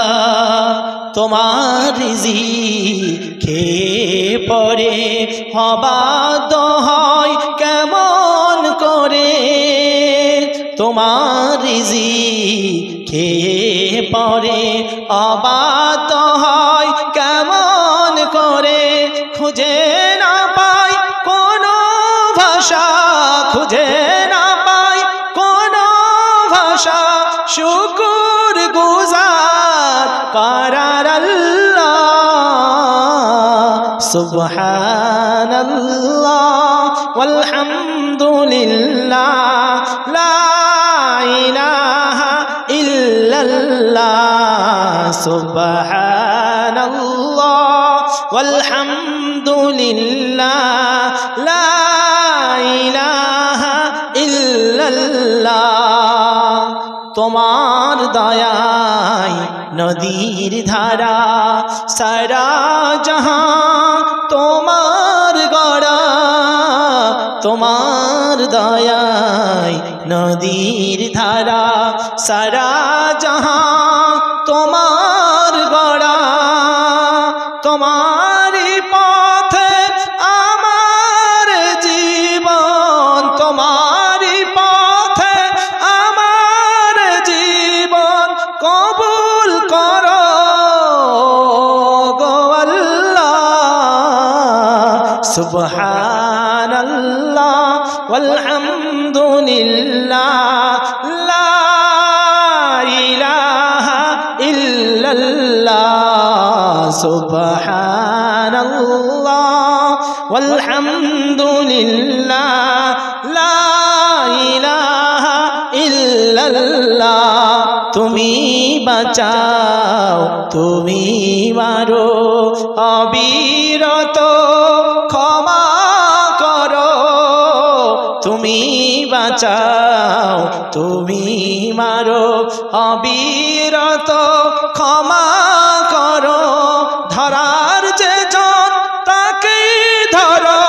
তোমার রিজিকে পরে অবাধ্য হয় কেমন করে, তোমার রিজিকে পরে অবাধ্য হয় কেমন করে, খুঁজে না পাই কোনো ভাষা, খুঁজে না পাই কোনো ভাষা শুকর গুজার করার আল্লাহ সুবহানাল্লাহ ওয়ালহামদুলিল্লাহ লা ইলাহা ইল্লাল্লাহ সুবহানাল্লাহ ওয়ালহামদুলিল্লাহ লা ইলাহা ইল্লাল্লাহ। তোমার দয়ায় নদীর ধারা সারা জাহান তোমার গড়া, তোমার দয়ায় নদীর ধারা সারা জাহান তোমার গড়া, তোমারই পথে আমার জীবন, তোমারই পথে আমার জীবন কবুল করো গো আল্লাহ সুবহানাল্লাহ ওয়ালহামদুলিল্লাহ লা ইলাহা ইল্লাল্লাহ সুবহানাল্লাহ ওয়ালহামদুলিল্লাহ লা ইলাহা ইল্লাল্লাহ। তুমি বাঁচাও তুমি মারো অবিরত ক্ষমা করো, তুমি বাঁচাও তুমি মারো অবিরত ক্ষমা করো, ধরার যে জন তাকেই ধরো,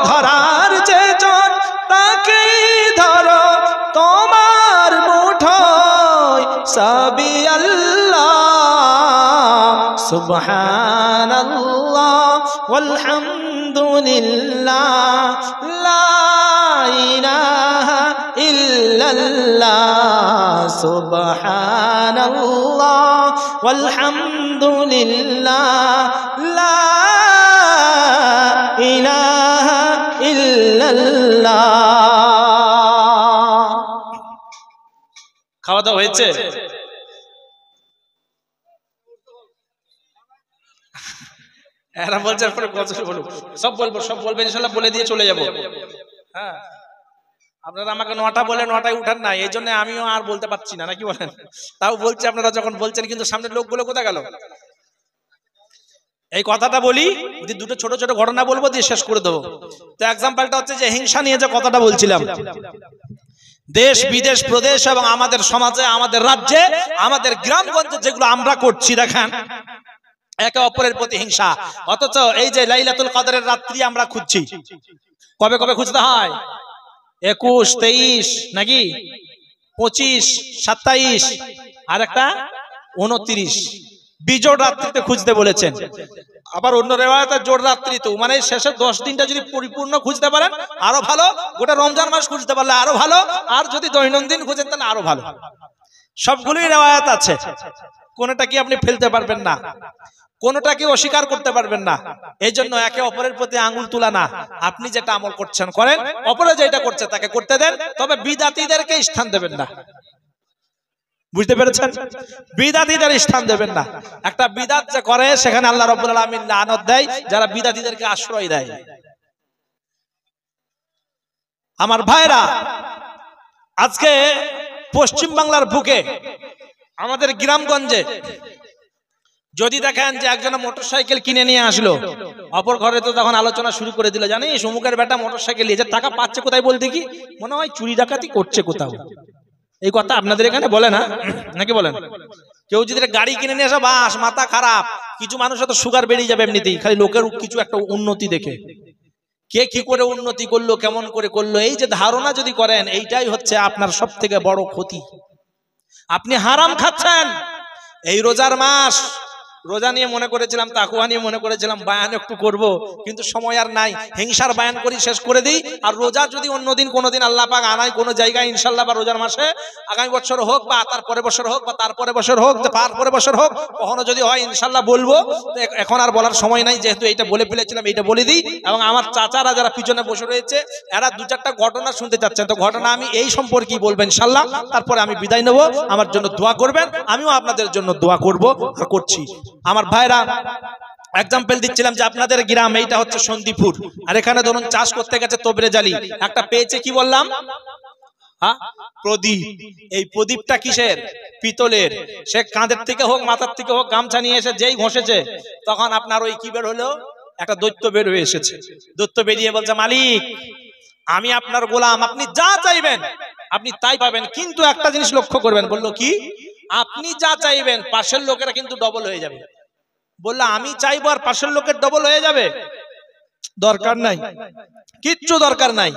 ধরার যে জন তাকেই ধরো, তোমার মুঠোয় সবই আল্লাহ সুবহানাল্লাহ ওয়ালহামদুলিল্লাহ লা ইলাহা ইল্লাল্লাহ সুবহানাল্লাহ ওয়ালহামদুলিল্লাহ লা ইলাহা ইল্লাল্লাহ। খাওয়া দাওয়া হয়েছে? এরা বলছে সব বলবো, সব বলবে ইনশাআল্লাহ, বলে দিয়ে চলে যাবো। হ্যাঁ, আপনারা আমাকে 9টা বলে 9টায় উঠান না, এই জন্য আমিও আর বলতে পারছি না, নাকি বলেন? তাও বলছি আপনারা যখন বলছেন, কিন্তু সামনের লোকগুলো কোথায় গেল? এই কথাটা বলি, দুটো ছোট ছোট ঘটনা বলবো, দিয়ে শেষ করে দেবো। তো এক্সাম্পলটা হচ্ছে যে হিংসা নিয়ে যে কথাটা বলছিলাম, দেশ বিদেশ প্রদেশ এবং আমাদের সমাজে, আমাদের রাজ্যে, আমাদের গ্রামগঞ্জে যেগুলো আমরা করছি, দেখেন একে অপরের প্রতি হিংসা। অথচ এই যে লাইলাতুল কদরের রাত্রি আমরা খুঁজছি, কবে কবে খুঁজতে হয়? 21, 23 নাকি 25, 27 আর একটা 29 বিজোড় রাত্রিতে খুঁজতে বলেছেন। আবার অন্য রেওয়ায়েতে জোড় রাত্রি, তো মানে শেষের 10 দিনটা যদি পরিপূর্ণ খুঁজতে পারেন আরো ভালো, গোটা রমজান মাস খুঁজতে পারলে আরো ভালো, আর যদি দৈনন্দিন খুঁজেন তাহলে আরো ভালো। সবগুলোই রেওয়ায়াত আছে, কোনটা কি আপনি ফেলতে পারবেন না, কোনটা কি অস্বীকার করতে পারবেন না। এই জন্য একে অপরের প্রতি আঙ্গুল তোলা না, আপনি যেটা আমল করছেন করেন, অপরে যেটা করছে তাকে করতে দেন, তবে বিদাতীদেরকে স্থান দেবেন না। বুঝতে পেরেছেন? বিদাতীদের স্থান দেবেন না। একটা বিদাত যে করে সেখানে আল্লাহ রাব্বুল আলামিন লানত দেয় যারা বিদাতীদেরকে আশ্রয় দেয়। আমার ভাইরা, আজকে পশ্চিম বাংলার বুকে আমাদের গ্রামগঞ্জে যদি দেখেন যে একজন মোটরসাইকেল কিনে নিয়ে আসলো, অপর ঘরে তো তখন আলোচনা শুরু করে দিল, জানিস অমুকের বেটা মোটরসাইকেল নিয়ে টাকা পাচ্ছে কোথায়, বলতে কি মনে হয় চুরি ডাকাতি করছে কোথাও। এই কথা আপনাদের এখানে বলে না নাকি বলেন? কেউ যদি গাড়ি কিনে নিয়ে আসে, বাস মাথা খারাপ। কিছু মানুষ তো সুগার বেরিয়ে যাবে এমনিতেই, খালি লোকের কিছু একটা উন্নতি দেখে। কে কি করে উন্নতি করলো, কেমন করে করলো, এই যে ধারণা যদি করেন, এইটাই হচ্ছে আপনার সব থেকে বড় ক্ষতি। আপনি হারাম খাচ্ছেন। এই রোজার মাস, রোজা নিয়ে মনে করেছিলাম, তাকওয়া নিয়ে মনে করেছিলাম বায়ান একটু করব, কিন্তু সময় আর নাই। হিংসার বায়ান করি, শেষ করে দিই। আর রোজা যদি অন্যদিন কোনোদিন আল্লাহ পাক আনায় কোনো জায়গায় ইনশাআল্লাহ, বা রোজার মাসে আগামী বছর হোক, বা তার পরের বছর হোক, বা তারপরে বছর হোক, তারপরে বছর হোক, কখনো যদি হয় ইনশাআল্লাহ বলবো। এখন আর বলার সময় নাই, যেহেতু এইটা বলে ফেলেছিলাম, এইটা বলে দিই। এবং আমার চাচারা যারা পিছনে বসে রয়েছে, এরা দু চারটা ঘটনা শুনতে চাচ্ছেন, তো ঘটনা আমি এই সম্পর্কেই বলবেন ইনশাআল্লাহ। তারপরে আমি বিদায় নেব। আমার জন্য দোয়া করবেন, আমিও আপনাদের জন্য দোয়া করব আর করছি। আমার ভাইরা, এক্সাম্পল দিচ্ছিলাম যে আপনাদের গ্রাম এইটা হচ্ছে সন্দীপুর, আর এখানে ধরুন চাষ করতে গেছে তোবরেজালি, একটা পেয়েছে কি বললাম, হ্যাঁ প্রদীপ। এই প্রদীপটা কিসের? পিতলের। সে কাঁধের থেকে হোক, মাথার থেকে হোক, গামছা নিয়ে এসে যেই ঘষেছে, তখন আপনার ওই কি বের হলো, একটা দৈত্য বের হয়ে এসেছে। দৈত্য বেরিয়ে বলছে, মালিক আমি আপনার গোলাম, আপনি যা চাইবেন আপনি তাই পাবেন, কিন্তু একটা জিনিস লক্ষ্য করবেন। বললো কি? আপনি যা চাইবেন পাশের লোকেরা কিন্তু ডবল হয়ে যাবে। বললো আমি চাইবো আর পাশের লোকের ডবল হয়ে যাবে? দরকার নাই, কিচ্ছু দরকার নাই।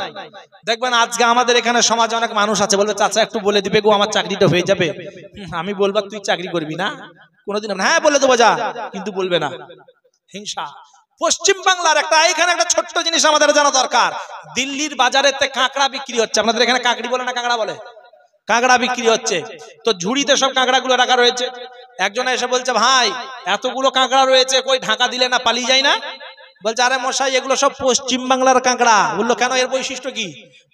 দেখবেন আজকে আমাদের এখানে সমাজে অনেক মানুষ আছে, বলবে চাচা একটু বলে দিবে গো, আমার চাকরিটা হয়ে যাবে। আমি বলবো তুই চাকরি করবি না কোনোদিন? হ্যাঁ বলে দেবো যা, কিন্তু বলবে না। হিংসা। পশ্চিম বাংলার এখানে একটা ছোট্ট জিনিস আমাদের জানা দরকার। দিল্লির বাজারেতে কাঁকড়া বিক্রি হচ্ছে, আপনাদের এখানে কাঁকড়ি বলে না কাঁকড়া বলে? কাঁকড়া বিক্রি হচ্ছে, তো ঝুড়িতে সব কাঁকড়া গুলো রাখা রয়েছে। একজন এসে বলছে, ভাই এতগুলো কাঁকড়া রয়েছে, কই ঢাকা দিলে না, পালিয়ে যায় না? বলছে, আরে মশাই এগুলো সব পশ্চিম বাংলার কাঁকড়া। বললো কেন, এর বৈশিষ্ট্য কি?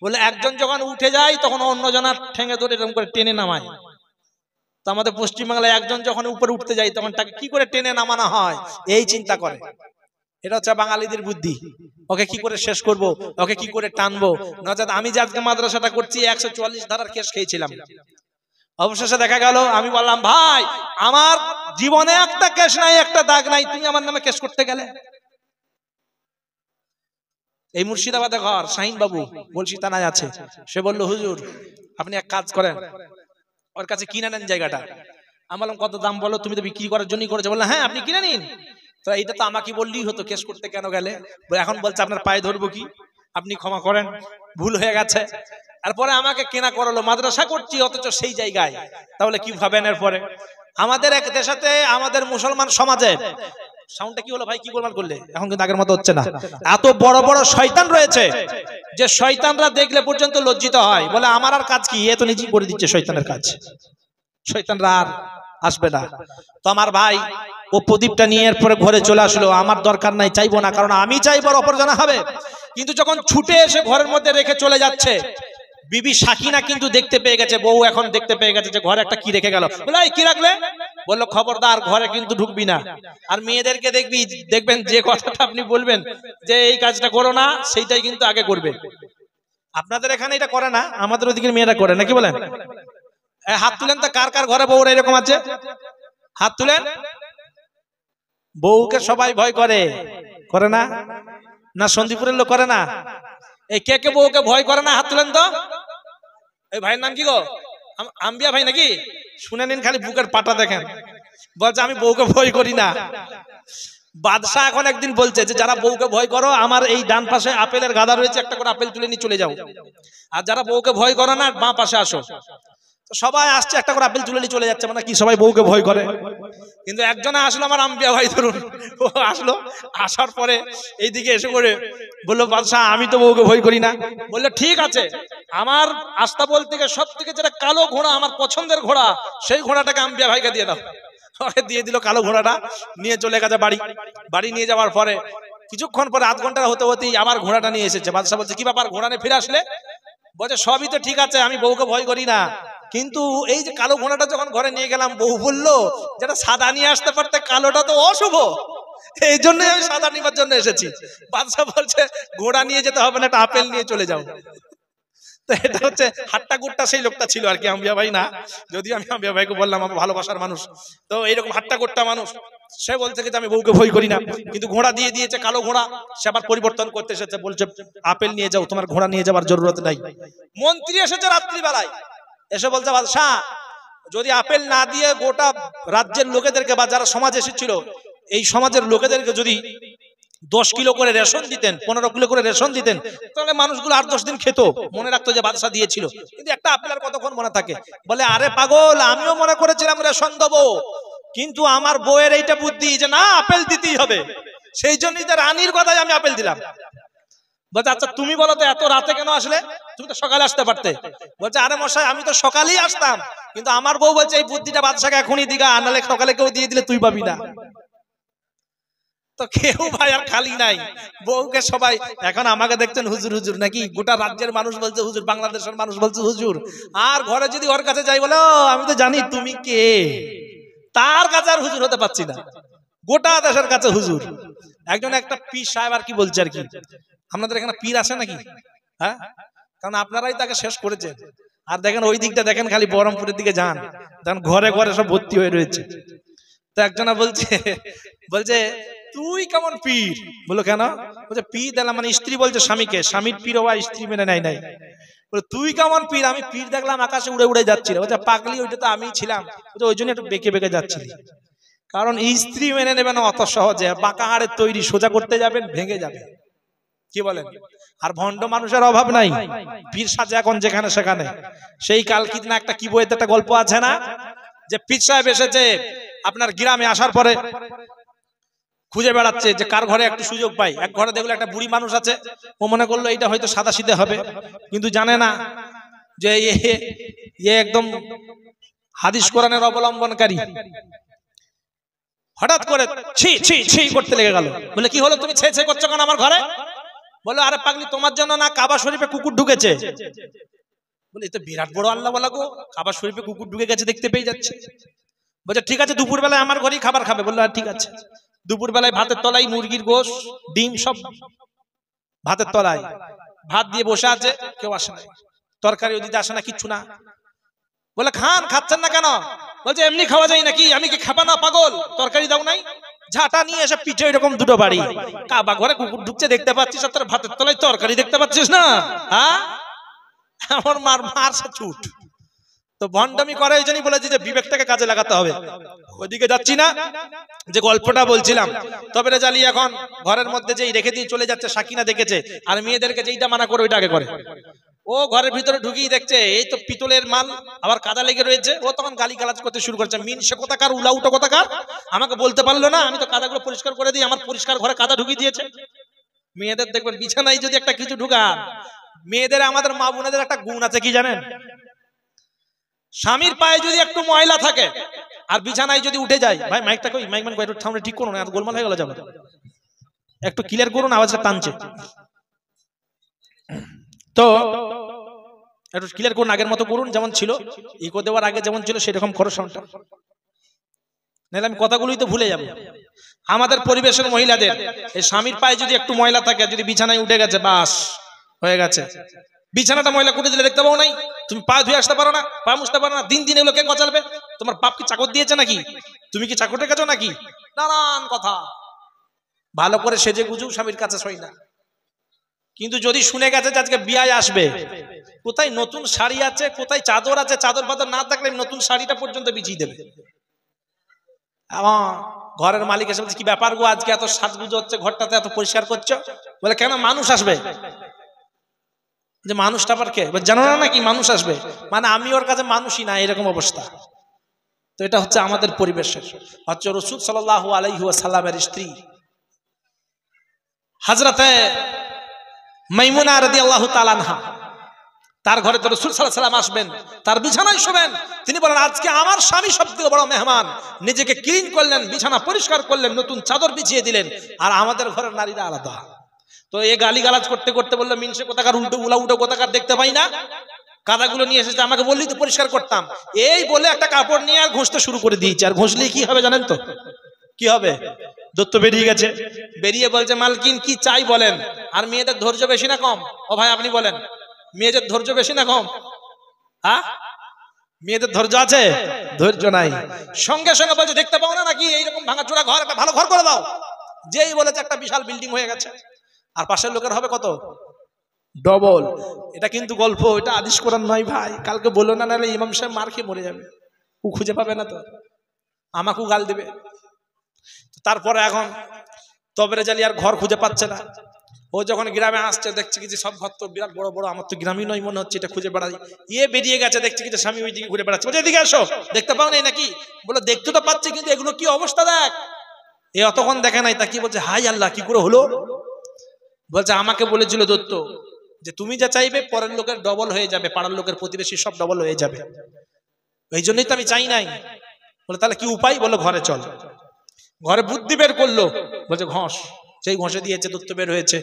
বললো একজন যখন উঠে যায় তখন অন্যজনের ঠেঙে ধরে এরকম করে টেনে নামায়। তো আমাদের পশ্চিম বাংলায় একজন যখন উপরে উঠতে যায় তখন তাকে কি করে টেনে নামানো হয়, এই চিন্তা করে। এটা হচ্ছে বাঙালিদের বুদ্ধি। ওকে কি করে শেষ করব, ওকে কি করে টানবো। নচেত আমি যে আজকে মাদ্রাসাটা করছি 144 ধারার কেস খেয়েছিলাম। অবশেষে দেখা গেল, আমি বললাম, ভাই আমার জীবনে একটা কেস নাই, একটা দাগ নাই, তুমি আমার নামে কেস করতে গেলে। এই মুর্শিদাবাদে ঘর, শাহিন বাবু বলছি থানায় আছে। সে বলল, হুজুর আপনি এক কাজ করেন, ওর কাছে কিনে নেন জায়গাটা। আমি বললাম, কত দাম বলো? তুমি তো বিক্রি করার জন্যই করেছো। বললাম, হ্যাঁ আপনি কিনে নিন। তো এইটা তো আমাকে বললেই হতো, কেস করতে কেন গেলে? এখন বলছে আপনার পায়ে ধরবো কি, আপনি ক্ষমা করেন, ভুল হয়ে গেছে। তারপরে আমাকে কেনা করালো, মাদ্রাসা করছি অথচ সেই জায়গায়। তাহলে কি ভাবেন? এরপরে আমাদের এক দেশাতে, আমাদের মুসলমান সমাজে, সাউন্ডটা কি হলো ভাই, কি গোলমাল করলে? এখন কিন্তু আগের মতো হচ্ছে না। এত বড় বড় শয়তান রয়েছে যে শয়তানরা দেখলে পর্যন্ত লজ্জিত হয়, বলে আমার আর কাজ কি, এ তো নিজেই করে দিচ্ছে শয়তানের কাজ, শয়তানরা আর আসবে না। তো আমার ভাই ও প্রদীপটা নিয়ে এরপরে ঘরে চলে আসলো। আমার দরকার নাই, চাইবো না, কারণ আমি চাইবো অপরজনা হবে। কিন্তু যখন ছুটে এসে ঘরের মধ্যে রেখে চলে যাচ্ছে, বিবি সাকিনা কিন্তু দেখতে পেয়ে গেছে, বউ এখন দেখতে পেয়ে গেছে যে ঘরে একটা কি রেখে গেল। বলে, এই কি রাখলে? বললো, খবরদার ঘরে কিন্তু ঢুকবি না। আর মেয়েদেরকে দেখবেন যে কথাটা আপনি বলবেন যে এই কাজটা করো না, সেইটাই কিন্তু আগে করবে। আপনাদের এখানে এটা করে না, আমাদের ওদিকের মেয়েরা করে, নাকি বলেন? হাত তুলেন তো, কার কার ঘরে বউরা এরকম আছে? হাত তুলেন। বউকে সবাই ভয় করে, করে না? না সন্দীপুরের লোক করে না? এই কে কে বউকে ভয় করে না, হাত তুলেন তো। এই ভাইয়ের নাম কি গো? আম্বিয়া ভাই নাকি? শুনে নিন, খালি বুকের পাটা দেখেন। বলছে আমি বউকে ভয় করি না। বাদশাহ এখন একদিন বলছে যে যারা বউকে ভয় করো, আমার এই ডান পাশে আপেলের গাদা রয়েছে, একটা করে আপেল তুলে নিয়ে চলে যাও। আর যারা বউকে ভয় করো না, বাঁ পাশে আসো। সবাই আসছে, একটা করে আপেল তুলে নিয়ে চলে যাচ্ছে, মানে কি সবাই বউকে ভয় করে। কিন্তু একজনে আসলো, আমার আম্বিয়া ভাই ধরুন, ও আসলো, আসার পরে এইদিকে এসে করে বললো, বাদশাহ আমি তো বউকে ভয় করি না। বললো, ঠিক আছে, আমার আস্তাবল থেকে সব থেকে যেটা কালো ঘোড়া, আমার পছন্দের ঘোড়া, সেই ঘোড়াটাকে আম্বিয়া ভাইকে দিয়ে দাও। ওকে দিয়ে দিল কালো ঘোড়াটা, নিয়ে চলে গেছে বাড়ি নিয়ে যাওয়ার পরে কিছুক্ষণ পরে, আধ ঘন্টা হতে হতেই আবার ঘোড়াটা নিয়ে এসেছে। বাদশাহ বলছে, কি ব্যাপার, ঘোড়া নিয়ে ফিরে আসলে? বলছে, সবই তো ঠিক আছে, আমি বউকে ভয় করি না, কিন্তু এই যে কালো ঘোড়াটা যখন ঘরে নিয়ে গেলাম, বউ বললো যেটা সাদা নিয়ে আসতে পারতে, কালোটা তো অশুভ, এই জন্যই আমি সাদা নিবার জন্য এসেছি। বাদশাহ বলছে, ঘোড়া নিয়ে যেতে হবে না, একটা আপেল নিয়ে চলে যাও। তো এটা হচ্ছে হাট্টা গুট্টা সেই লোকটা ছিল আর কি, আম্বিয়া ভাই না, যদিও আমি আম্বিয়া ভাইকে বললাম আমার ভালোবাসার মানুষ। তো এইরকম হাট্টা গুট্টা মানুষ। সে বলছে যে আমি বউকে ভয় করি না, কিন্তু ঘোড়া দিয়ে দিয়েছে, কালো ঘোড়া। সে আবার পরিবর্তন করতে এসেছে, বলছে আপেল নিয়ে যাও, তোমার ঘোড়া নিয়ে যাওয়ার জরুরত নাই। মন্ত্রী এসেছে রাত্রিবেলায়, এসে বলছে বাদশাহ যদি আপেল না দিয়ে গোটা রাজ্যের লোকেদেরকে বা যারা সমাজ এসেছিল এই সমাজের লোকেদেরকে যদি 10 কিলো করে রেশন দিতেন, 15 কিলো করে রেশন দিতেন, তাহলে মানুষগুলো 8-10 দিন খেত, মনে রাখতো যে বাদশা দিয়েছিল। কিন্তু একটা আপেল আর কতক্ষণ মনে থাকে? বলে আরে পাগল, আমিও মনে করেছিলাম রেশন দেবো, কিন্তু আমার বউয়ের এইটা বুদ্ধি যে না আপেল দিতেই হবে, সেই জন্যই তো রানীর কথায় আমি আপেল দিলাম। বলছে আচ্ছা তুমি বলো তো এত রাতে কেন আসলে? তুমি তো সকালে আসতে পারতে। বলছে আরে মশাই আমি তো সকালেই আসতাম, কিন্তু আমার বউ বলছে এই বুদ্ধিটা বাদশাকে এখনই দিগা, আনালে সকালে কেউ দিয়ে দিলে তুই পাবি না। তো কেউ ভাই আর খালি নাই, বউকে সবাই এখন আমাকে দেখছেন হুজুর হুজুর নাকি, গোটা রাজ্যের মানুষ বলছে হুজুর, বাংলাদেশের মানুষ বলছে হুজুর। আর ঘরে যদি ওর কাছে যাই বলে আমি তো জানি তুমি কে, তার কাছে আর হুজুর হতে পারছি না, গোটা দেশের কাছে হুজুর। একজন একটা পীর সাহেব আর কি বলছে আর কি, আপনাদের এখানে পীর আছে নাকি? হ্যাঁ, কারণ আপনারাই তাকে শেষ করেছেন। আর দেখেন ওই দিকটা দেখেন, খালি বহরমপুরের দিকে যান, দেখেন ঘরে ঘরে সব ভর্তি হয়ে রয়েছে। তো একজনা বলছে তুই কেমন পীর? বলো কেন? বলছে পীর দেখলাম, মানে স্ত্রী বলছে স্বামীকে, স্বামীর পীর হওয়া স্ত্রী মেনে নাই নাই। বলে তুই কেমন পীর? আমি পীর দেখলাম আকাশে উড়ে উড়ে যাচ্ছিল। বলছে পাগলি, ওইটা তো আমি ছিলাম, ওই জন্য একটু বেঁকে বেঁকে যাচ্ছিলি। কারণ স্ত্রী মেনে নেবে না অত সহজে, বাঁকা হাড়ের তৈরি, সোজা করতে যাবেন ভেঙে যাবে। কি বলেন? আর ভণ্ড মানুষের অভাব নাই, পীর সাজে এখন যেখানে সেখানে। সেই কালকিত না একটা কি বইতে একটা গল্প আছে না, যে পীর সাহেব এসেছে আপনার গ্রামে, আসার পরে খুঁজে বেড়াচ্ছে যে কার ঘরে একটু সুযোগ পাই। এক ঘরে দেখলো একটা বুড়ি মানুষ আছে, ও মনে করলো এটা হয়তো সাদা সিধে হবে, কিন্তু জানে না যে একদম হাদিস কোরআনের অবলম্বনকারী। হঠাৎ করে ছি ছি ছি করতে লেগে গেল। বলে কি হলো, তুমি ছে ছে করছো কেন আমার ঘরে? বলে আরে পাগলি, তোমার জন্য না কাবা শরীফে কুকুর ঢুকেছে। বলে এটা বিরাট বড় আল্লাহ বলা গো, কাবা শরীফে কুকুর ঢুকে গেছে, দেখতে পেয়ে যাচ্ছে। বলছে ঠিক আছে দুপুর বেলায় আমার ঘরেই খাবার খাবে। বললো ঠিক আছে। দুপুর বেলায় ভাতের তলায় মুরগির গোশ, ডিম সব ভাতের তলায়, ভাত দিয়ে বসে আছে, কেউ আসে না, তরকারি দিতে আসে না, কিচ্ছু না। বলে খান, খাচ্ছেন না কেন? বলছে এমনি খাওয়া যায় নাকি, আমি কি খাবা না পাগল, তরকারি দাও নাই। ঝাঁটা নিয়ে এসে পিঠে এরকম দুটো বাড়ি, কাবা ঘরে কুকুর ঢুকছে দেখতে পাচ্ছিস, আর তোর ভাতের তলায় তরকারি দেখতে পাচ্ছিস না? হ্যাঁ, আমার মার সে ছুট। তো ভণ্ডামি করে, এই জন্যই বলেছি যে বিবেকটাকে কাজে লাগাতে হবে। ওইদিকে যাচ্ছি না, যে গল্পটা বলছিলাম। তবে রেজালি এখন ঘরের মধ্যে যেই রেখে দিয়ে চলে যাচ্ছে, সাকিনা দেখেছে, আর মেয়েদেরকে যেইটা মানা করে ওইটা আগে করে। ও ঘরের ভিতরে ঢুকিয়ে দেখছে এই তো পিতলের মাল, আবার কাদা লেগে রয়েছে। ও তখন গালি গালাজ করতে শুরু করছে, মিনসে কোথাকার, উলাউটো কোথাকার, আমাকে বলতে পারলো না, আমি তো কাদাগুলো পরিষ্কার করে দিই, আমার পরিষ্কার ঘরে কাদা ঢুকিয়ে দিয়েছে। মেয়েদের দেখবেন বিছানায় যদি একটা কিছু ঢুকান, মেয়েদের আমাদের মা বোনেদের একটা গুণ আছে কি জানেন? স্বামীর পায়ে যদি একটু ময়লা থাকে আর বিছানায় যদি উঠে যায়, ভাই মাইকটা কই, মাইক মান একটু সামনে ঠিক করুন, আর গোলমাল হয়ে গেল যাবে, একটু ক্লিয়ার করুন, আওয়াজটা টানছে। তো একটু ক্লিয়ার করুন, আগের মতো করুন, যেমন ছিল ইকো দেওয়ার আগে যেমন ছিল সেরকম করো সাউন্ডটা, নাহলে আমি কথাগুলোই তো ভুলে যাবো। আমাদের পরিবেশের মহিলাদের এই স্বামীর পায়ে যদি একটু ময়লা থাকে, যদি বিছানায় উঠে গেছে, বাস হয়ে গেছে। বিছানাটা ময়লা করে দিলে দেখতে পাও নাই, তুমি পা ধুয়ে আসতে পারো না, পা মুছতে পারো না, দিন দিন এগুলো কে গচালবে? তোমার বাপ কি চাকর দিয়েছে নাকি? তুমি কি চাকর রেখেছো নাকি? নানান কথা। ভালো করে সেজে গুজু স্বামীর কাছে শোয় না, কিন্তু যদি শুনে গেছে যে আজকে বিয়ায় আসবে, কোথায় নতুন শাড়ি আছে, কোথায় চাদর আছে, চাদর ফাদর না থাকলে নতুন শাড়িটা পর্যন্ত বিছিয়ে দেবে। ঘরের মালিক এসে বলছে কি ব্যাপার গো, আজকে এত সাজগুজো হচ্ছে, ঘরটাতে এত পরিষ্কার করছো? বলে কেন, মানুষ আসবে। যে মানুষটা আবার কে? জানো না নাকি মানুষ আসবে, মানে আমি ওর কাছে মানুষই না, এরকম অবস্থা। তো এটা হচ্ছে আমাদের পরিবেশের। হচ্ছে রাসূল সাল্লাল্লাহু আলাইহি ওয়াসাল্লামের স্ত্রী হযরতে মাইমুনা রাদিয়াল্লাহু তাআলা আনহা, তার ঘরে তো রাসূল সাল্লাল্লাহু আলাইহি ওয়াসাল্লাম আসবেন, তার বিছানায় শোবেন। তিনি বলেন আজকে আমার স্বামী সবথেকে বড় মেহমান, নিজেকে ক্লিন করলেন, বিছানা পরিষ্কার করলেন, নতুন চাদর বিছিয়ে দিলেন, আর আমাদের ঘরের নারীরা আলাদা। তো এই গালি গালাজ করতে করতে বললো মিনসে কোথাকার, উল্টো উলাউটো কোথাকার, দেখতে পাই না, কাদাগুলো নিয়ে এসেছে, আমাকে বললি তো পরিষ্কার করতাম। এই বলে একটা কাপড় নিয়ে আর ঘষতে শুরু করে দিয়েছে। আর ঘষলে কি হবে জানেন তো? কি হবে? দত্ত বেরিয়ে গেছে, বেরিয়ে বলছে মালকিন কি চাই বলেন। আর মেয়েদের ধৈর্য বেশি না কম? ও ভাই আপনি বলেন, মেয়েদের ধৈর্য বেশি না কম? হ্যাঁ, মেয়েদের ধৈর্য আছে? ধৈর্য নাই। সঙ্গে সঙ্গে বলছে দেখতে পাও না নাকি এইরকম ভাঙাচোরা ঘর, একটা ভালো ঘর করে দাও। যেই বলেছে একটা বিশাল বিল্ডিং হয়ে গেছে। আর পাশের লোকের হবে কত? ডবল। এটা কিন্তু গল্প, এটা হাদিস কোরআন নয় ভাই। কালকে বললো না, নাহলে ইমাম সাহেব মার খেয়ে মরে যাবে। ও খুঁজে পাবে না তো, আমাকেও গাল দেবে। তারপরে এখন তবরে জালি আর ঘর খুঁজে পাচ্ছে না। ও যখন গ্রামে আসছে দেখছে কি যে সব ঘর তো বিরাট বড় বড়, আমার তো গ্রামই নয় মনে হচ্ছে, এটা খুঁজে বেড়াই। বেরিয়ে গেছে, দেখছে কি যে স্বামী ওই দিকে ঘুরে বেড়াচ্ছে। বলছে এদিকে আসো, দেখতে পাও নাই নাকি? বলে দেখতে তো পাচ্ছি, কিন্তু এগুলো কি অবস্থা দেখ। এ অতক্ষণ দেখে নাই, তা কি বলছে হাই আল্লাহ কি করে হলো? বলছে আমাকে বলেছিল দত্ত যে তুমি যা চাইবে পরের লোকের ডবল হয়ে যাবে, পাড়ার লোকের প্রতিবেশী সব ডবল হয়ে যাবে, এই জন্যই তো আমি চাই নাই। বলে তাহলে কি উপায়? বলো ঘরে চল। ঘরে বুদ্ধি বের করলো, বলছে ঘষ। সেই ঘষে দিয়েছে, দত্ত বের হয়েছে।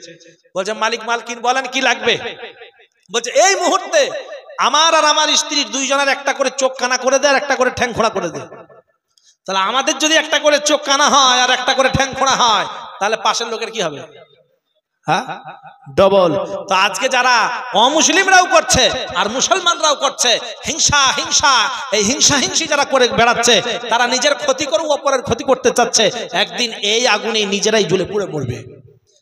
বলছে মালিক মালকিন বলেন কি লাগবে? বলছে এই মুহূর্তে আমার আর আমার স্ত্রীর দুইজনের একটা করে চোখ কানা করে দে আর একটা করে ঠ্যাং খোঁড়া করে দে। তাহলে আমাদের যদি একটা করে চোখ কানা হয় আর একটা করে ঠ্যাং খোঁড়া হয়, তাহলে পাশের লোকের কি হবে? হ্যাঁ, ডবল। তো আজকে যারা অমুসলিমরাও করছে আর মুসলমানরাও করছে হিংসা হিংসা, এই হিংসা হিংসি যারা করে বেড়াচ্ছে, তারা নিজের ক্ষতি করে অপরের ক্ষতি করতে চাচ্ছে। একদিন এই আগুনে নিজেরাই জ্বলে পুড়ে মরবে।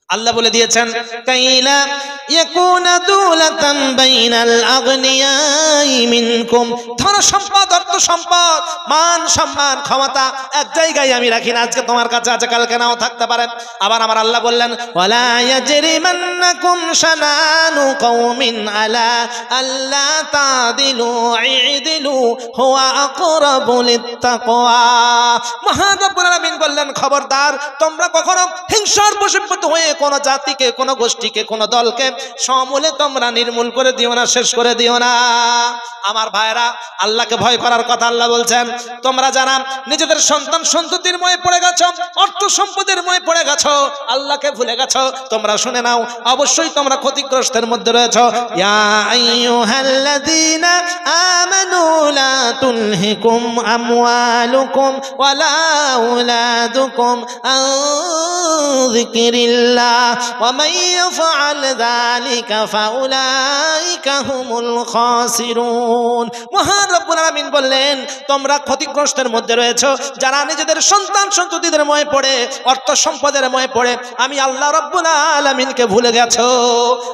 আল্লাহ বলে দিয়েছেন কাইলা ইয়াকুনা দুলাতান বাইনাল আগনিয়াই মিনকুম। ধন সম্পদ, অর্থ সম্পদ, মান সম্মান, ক্ষমতা এক জায়গায় আমি রাখি না। আজকে তোমার কাছে আছে, কালকে নাও থাকতে পারে। আবার আমার আল্লাহ বললেন ওয়ালা ইয়াজরিমান্নাকুম শানানু কওমিন আলা আল্লা তাদিলু ইদিলু হুয়া আকরাবু লিত্তাকওয়া। মহান রব্বুল আলামিন বললেন খবরদার তোমরা কখনো হিংসার বশীভূত হয়ে কোন জাতিকে, কোন গোষ্ঠীকে, কোন দলকে সমূলে তোমরা নির্মূল করে দিও না, শেষ করে দিও না। আমার ভাইরা, আল্লাহকে ভয় করার কথা আল্লাহ বলছেন। তোমরা যারা নিজেদের সন্তান সন্ততির ময়ে পড়ে গেছো, অর্থ সম্পদের ময়ে পড়ে গেছো, আল্লাহকে ভুলে গেছো, তোমরা শুনে নাও, অবশ্যই তোমরা ক্ষতিগ্রস্তের মধ্যে রয়েছো। ইয়া আইয়ুহাল্লাযীনা আমানু লা তুলহিকুম আমওয়ালুকুম ওয়ালা আওলাদুকুম আন যিকরিল্লাহ ومن يفعل ذلك فاولئك هم الخاسرون। মহান রব্বুল আলামিন বললেন তোমরা ক্ষতিগ্রস্তের মধ্যে রয়েছো যারা নিজেদের সন্তান সন্ততিদের ময়ে পড়ে, অর্থ সম্পদের ময়ে পড়ে আমি আল্লাহ রব্বুল আলামিনকে ভুলে গেছো।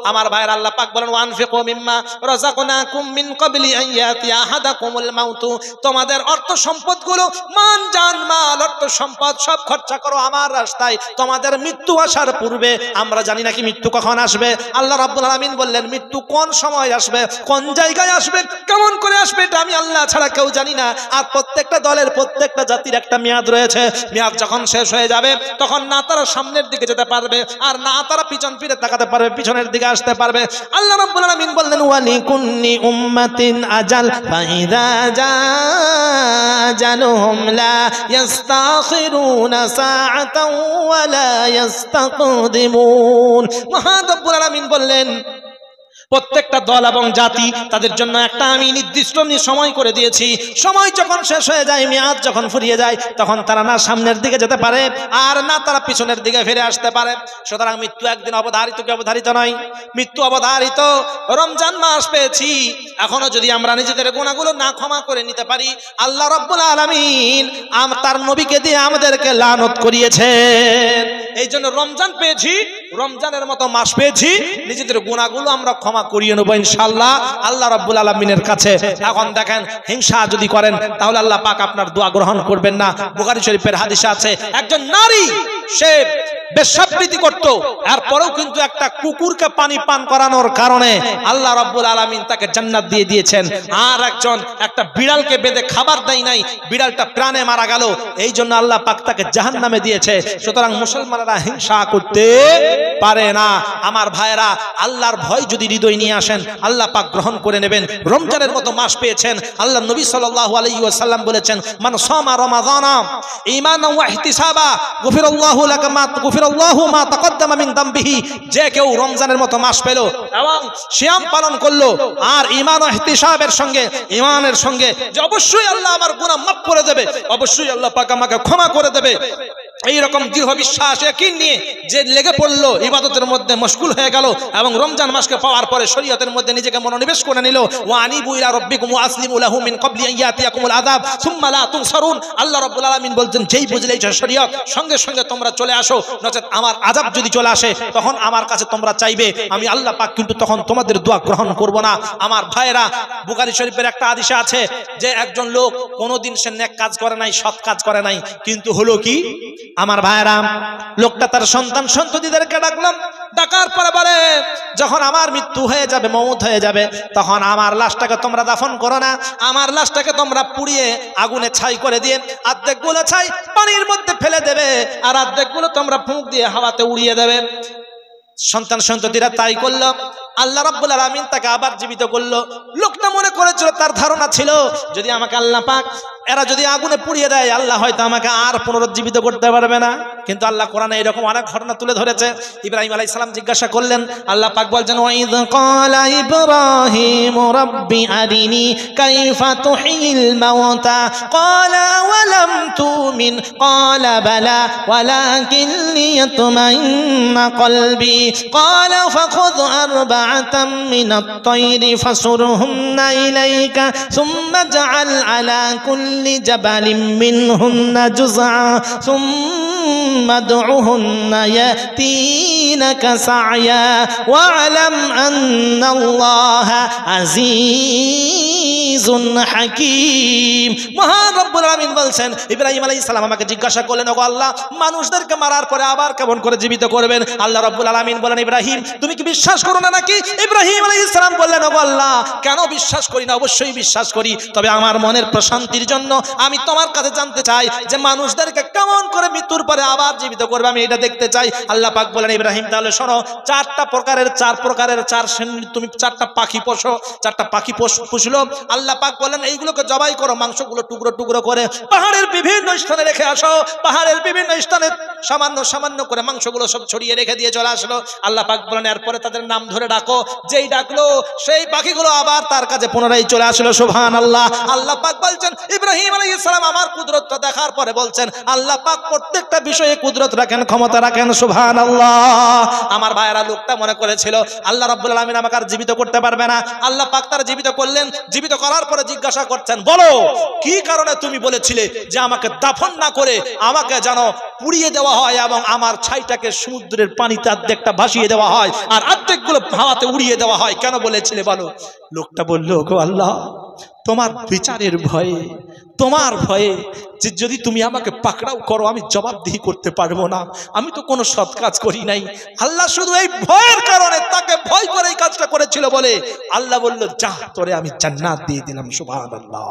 আমার ভাইয়ের আল্লাহ পাক বলেন ওয়ানফিকু মিম্মা রাযাকনাকুম মিন ক্বাবলি আন ইয়াতিয়া আহাদাকুমুল মাউত। তোমাদের অর্থ সম্পদগুলো, মান জান মাল, অর্থ সম্পদ সব খরচা করো আমার রাস্তায়। তোমাদের মৃত্যু আসার পূর্বে, আমরা জানি নাকি মৃত্যু কখন আসবে। আল্লাহ রাব্বুল আলামিন বললেন মৃত্যু কোন সময় আসবে, কোন জায়গায় আসবে, কেমন করে আসবে, এটা আমি আল্লাহ ছাড়া কেউ জানি না। আর প্রত্যেকটা দলের, প্রত্যেকটা জাতির একটা মেয়াদ রয়েছে। মেয়াদ যখন শেষ হয়ে যাবে তখন না তারা সামনের দিকে যেতে পারবে আর না তারা পিছন ফিরে তাকাতে পারবে, পিছনের দিকে আসতে পারবে। আল্লাহ রাব্বুল আলামিন বললেন ওয়ালিকুল্লি উম্মাতিন আজাল ফাইদা জালুহুম লা ইস্তাখিরুনা সাআতাও ওয়া লা ইস্তাকদিমুন। মহান রব্বুল আলামিন বললেন প্রত্যেকটা দল এবং জাতি তাদের জন্য একটা আমি নির্দিষ্ট সময় করে দিয়েছি। সময় যখন শেষ হয়ে যায়, মেয়াদ যখন ফুরিয়ে যায়, তখন তারা না সামনের দিকে যেতে পারে আর না তারা পিছনের দিকে ফিরে আসতে পারে। সুতরাং মৃত্যু একদিন অবধারিত কি অবধারিত নয়? মৃত্যু অবধারিত। রমজান মাস পেয়েছি, এখনো যদি আমরা নিজেদের গুনাহগুলো না ক্ষমা করে নিতে পারি, আল্লাহ রাব্বুল আলামিন তার নবীকে দিয়ে আমাদেরকে লানত করিয়েছেন। এই জন্য রমজান পেয়েছি, রমজানের মতো মাস পেয়েছি, নিজেদের গুনাহগুলো আমরা ক্ষমা করিয়ে নেব ইনশাআল্লাহ আল্লাহ রাব্বুল আলামিনের কাছে। এখন দেখেন হিংসা যদি করেন তাহলে আল্লাহ পাক আপনার দোয়া গ্রহণ করবেন না। বুখারী শরীফের হাদিসে আছে একজন নারী সে বেশ্যাবৃত্তি করত, এরপরেও কিন্তু একটা কুকুরকে পানি পান করানোর কারণে আল্লাহ রাব্বুল আলামিন তাকে জান্নাত দিয়ে দিয়েছেন। আর একজন একটা বিড়ালকে বেঁধে খাবার দেয় নাই, বিড়ালটা প্রাণে মারা গেল, এই জন্য আল্লাহ পাক তাকে জাহান্নামে দিয়েছে। সুতরাং মুসলমানরা হিংসা করতে পারে না। আমার ভাইরা, আল্লাহর ভয় যদি হৃদয় নিয়ে আসেন আল্লাহ পাক গ্রহণ করে নেবেন। রমজানের মতো মাস পেয়েছেন, আল্লাহ নবী সাল্লাল্লাহু আলাইহি ওয়াসাল্লাম বলেছেন মান সামা রমাযানা ঈমানান ওয়া ইহতিসাবা গফিরাল্লাহু লাকা মা তাকদ্দামা মিন যামবিহি। যে কেউ রমজানের মতো মাস পেল এবং সিয়াম পালন করলো আর ঈমান ও ইহতিসাবের সঙ্গে, ঈমানের সঙ্গে যে অবশ্যই আল্লাহ আমার গুনাহ মাফ করে দেবে, অবশ্যই আল্লাহ পাক আমাকে ক্ষমা করে দেবে, এইরকম দৃঢ় বিশ্বাস ইয়াকিন নিয়ে যে লেগে পড়লো ইবাদতের মধ্যে মশগুল হয়ে গেল এবং রমজান মাসকে পাওয়ার পরে শরীয়তের মধ্যে নিজেকে মনোনিবেশ করে নিল, ওয়া আনিবু ইলা রাব্বিকুম ওয়া আসলিমু লাহু মিন ক্বাবলি আন ইয়াতিয়াকুমুল আযাব সুম্মা লা তুনসারুন। আল্লাহ রাব্বুল আলামিন বলছেন যেই বুঝলে এটা শরীয়ত সঙ্গে সঙ্গে তোমরা চলে আসো, নচেত আমার আযাব যদি চলে আসে তখন আমার কাছে তোমরা চাইবে, আমি আল্লাহ পাক কিন্তু তখন তোমাদের দোয়া গ্রহণ করব না। আমার ভাইরা, বুখারী শরীফের একটা হাদিসে আছে যে একজন লোক কোনোদিন সে নেক কাজ করে নাই, সৎ কাজ করে নাই, কিন্তু হলো কি আমার ভাইরা, লোকটা তার সন্তান সন্ততিদেরকে ডাকলাম, ডাকার পরে বলে যখন আমার মৃত্যু হয়ে যাবে, মওত হয়ে যাবে, তখন আমার লাশটাকে তোমরা দাফন করো না, আমার লাশটাকে তোমরা পুড়িয়ে আগুনে ছাই করে দিয়ে অর্ধেকগুলো ছাই পানির মধ্যে ফেলে দেবে আর অর্ধেকগুলো তোমরা ফুঁক দিয়ে হাওয়াতে উড়িয়ে দেবে। সন্তান সন্ততিরা তাই করলো। আল্লাহ রাব্বুল আলামিন তাকে আবার জীবিত করলো। লোকটা মনে করেছিল, তার ধারণা ছিল যদি আমাকে আল্লাহ পাক এরা যদি আগুনে পুড়িয়ে দেয় আল্লাহ হয়তো আমাকে আর পুনরুজ্জীবিত করতে পারবে না। কিন্তু আল্লাহ কোরআনে এরকম অনেক ঘটনা তুলে ধরেছে। ইব্রাহিম আলাইহিস সালাম জিজ্ঞাসা করলেন, আল্লাহ পাক বলছেন ওয়াইদ ক্বালা ইব্রাহিম রাব্বি আরিনি কাইফা তুহিল মাউতা ক্বালা ওয়ালাম তুমিন ক্বালা বালা ওয়ালাকিন লিয়াতমাইন্না কলবি ক্বালা ফাখুয আরবাআতাম মিনাত তায়রি ফাসুরহুন্না ইলাইকা সুম্মা জাআল আলা কুল্লি জাবালিন মিনহুন্না জুযআ সুম্মা দু'হুন্না ইয়াতিনাকা সা'য়া ওয়া'লাম আন্নাল্লাহা আজিজুন হাকীম। মহান রব্বুল আলামিন বলছেন ইব্রাহিম আলাইহিস সালাম আমাকে জিজ্ঞাসা করলেন, ওগো আল্লাহ, মানুষদেরকে মারার পরে আবার কেমন করে জীবিত করবেন? আল্লাহ রব্বুল আলামিন বলেন, ইব্রাহিম তুমি কি বিশ্বাস করো না নাকি? ইব্রাহিম আলাইহিস সালাম বললেন, ওগো আল্লাহ, কেন বিশ্বাস করি না? অবশ্যই বিশ্বাস করি, তবে আমার মনের প্রশান্তির জন্য আমি তোমার কাছে জানতে চাই যে মানুষদেরকে কেমন করে মৃত্যুর পরে আবার জীবিত করবে, আমি এটা দেখতে চাই। আল্লাহ পাক বলেন, ইব্রাহিম তাহলে শোনো, চার প্রকারের চার শ্রেণীর তুমি চারটা পাখি পোষো। চারটা পাখি পুষলো। আল্লাহ পাক বলেন এইগুলোকে জবাই করো, মাংসগুলো টুকরো টুকরো করে পাহাড়ের বিভিন্ন স্থানে রেখে আসো। পাহাড়ের বিভিন্ন স্থানে সামান্য সামান্য করে মাংসগুলো সব ছড়িয়ে রেখে দিয়ে চলে আসলো। আল্লাহ পাক বলেন এরপরে তাদের নাম ধরে ডাকো। যেই ডাকলো সেই পাখিগুলো আবার তার কাছে পুনরায় চলে আসলো। সুবহানাল্লাহ। আল্লাহ পাক বলছেন ইব্রাহিম আলাইহিস সালাম আমার কুদরতটা দেখার পরে বলছেন আল্লাহ পাক প্রত্যেকটা বিষয়ে কুদরত রাখেন, ক্ষমতা রাখেন। সুবহানাল্লাহ। আমার ভাইয়েরা, লোকটা মনে করেছিল আল্লাহ রাব্বুল আলামিন আমাকে আর জীবিত করতে পারবে না। আল্লাহ পাক তার জীবিত করলেন। জীবিত করার পরে জিজ্ঞাসা করছেন, বলো কি কারণে তুমি বলেছিলে যে আমাকে দাফন না করে আমাকে যেন পুড়িয়ে দেওয়া হয় এবং আমার ছাইটাকে সমুদ্রের পানিতে অর্ধেকটা ভাসিয়ে দেওয়া হয় আর অর্ধেকগুলো হাওয়াতে উড়িয়ে দেওয়া হয়, কেন বলেছিলে বলো? লোকটা বলল, গো আল্লাহ, তোমার বিচারের ভয়ে, তোমার ভয়ে যে যদি তুমি আমাকে পাকড়াও করো আমি জবাবদিহি করতে পারবো না, আমি তো কোনো সৎ কাজ করি নাই। আল্লাহ শুধু এই ভয়ের কারণে, তাকে ভয় করে এই কাজটা করেছিল বলে আল্লাহ বলল যা, তোরে আমি জান্নাত দিয়ে দিলাম। সুবহানাল্লাহ।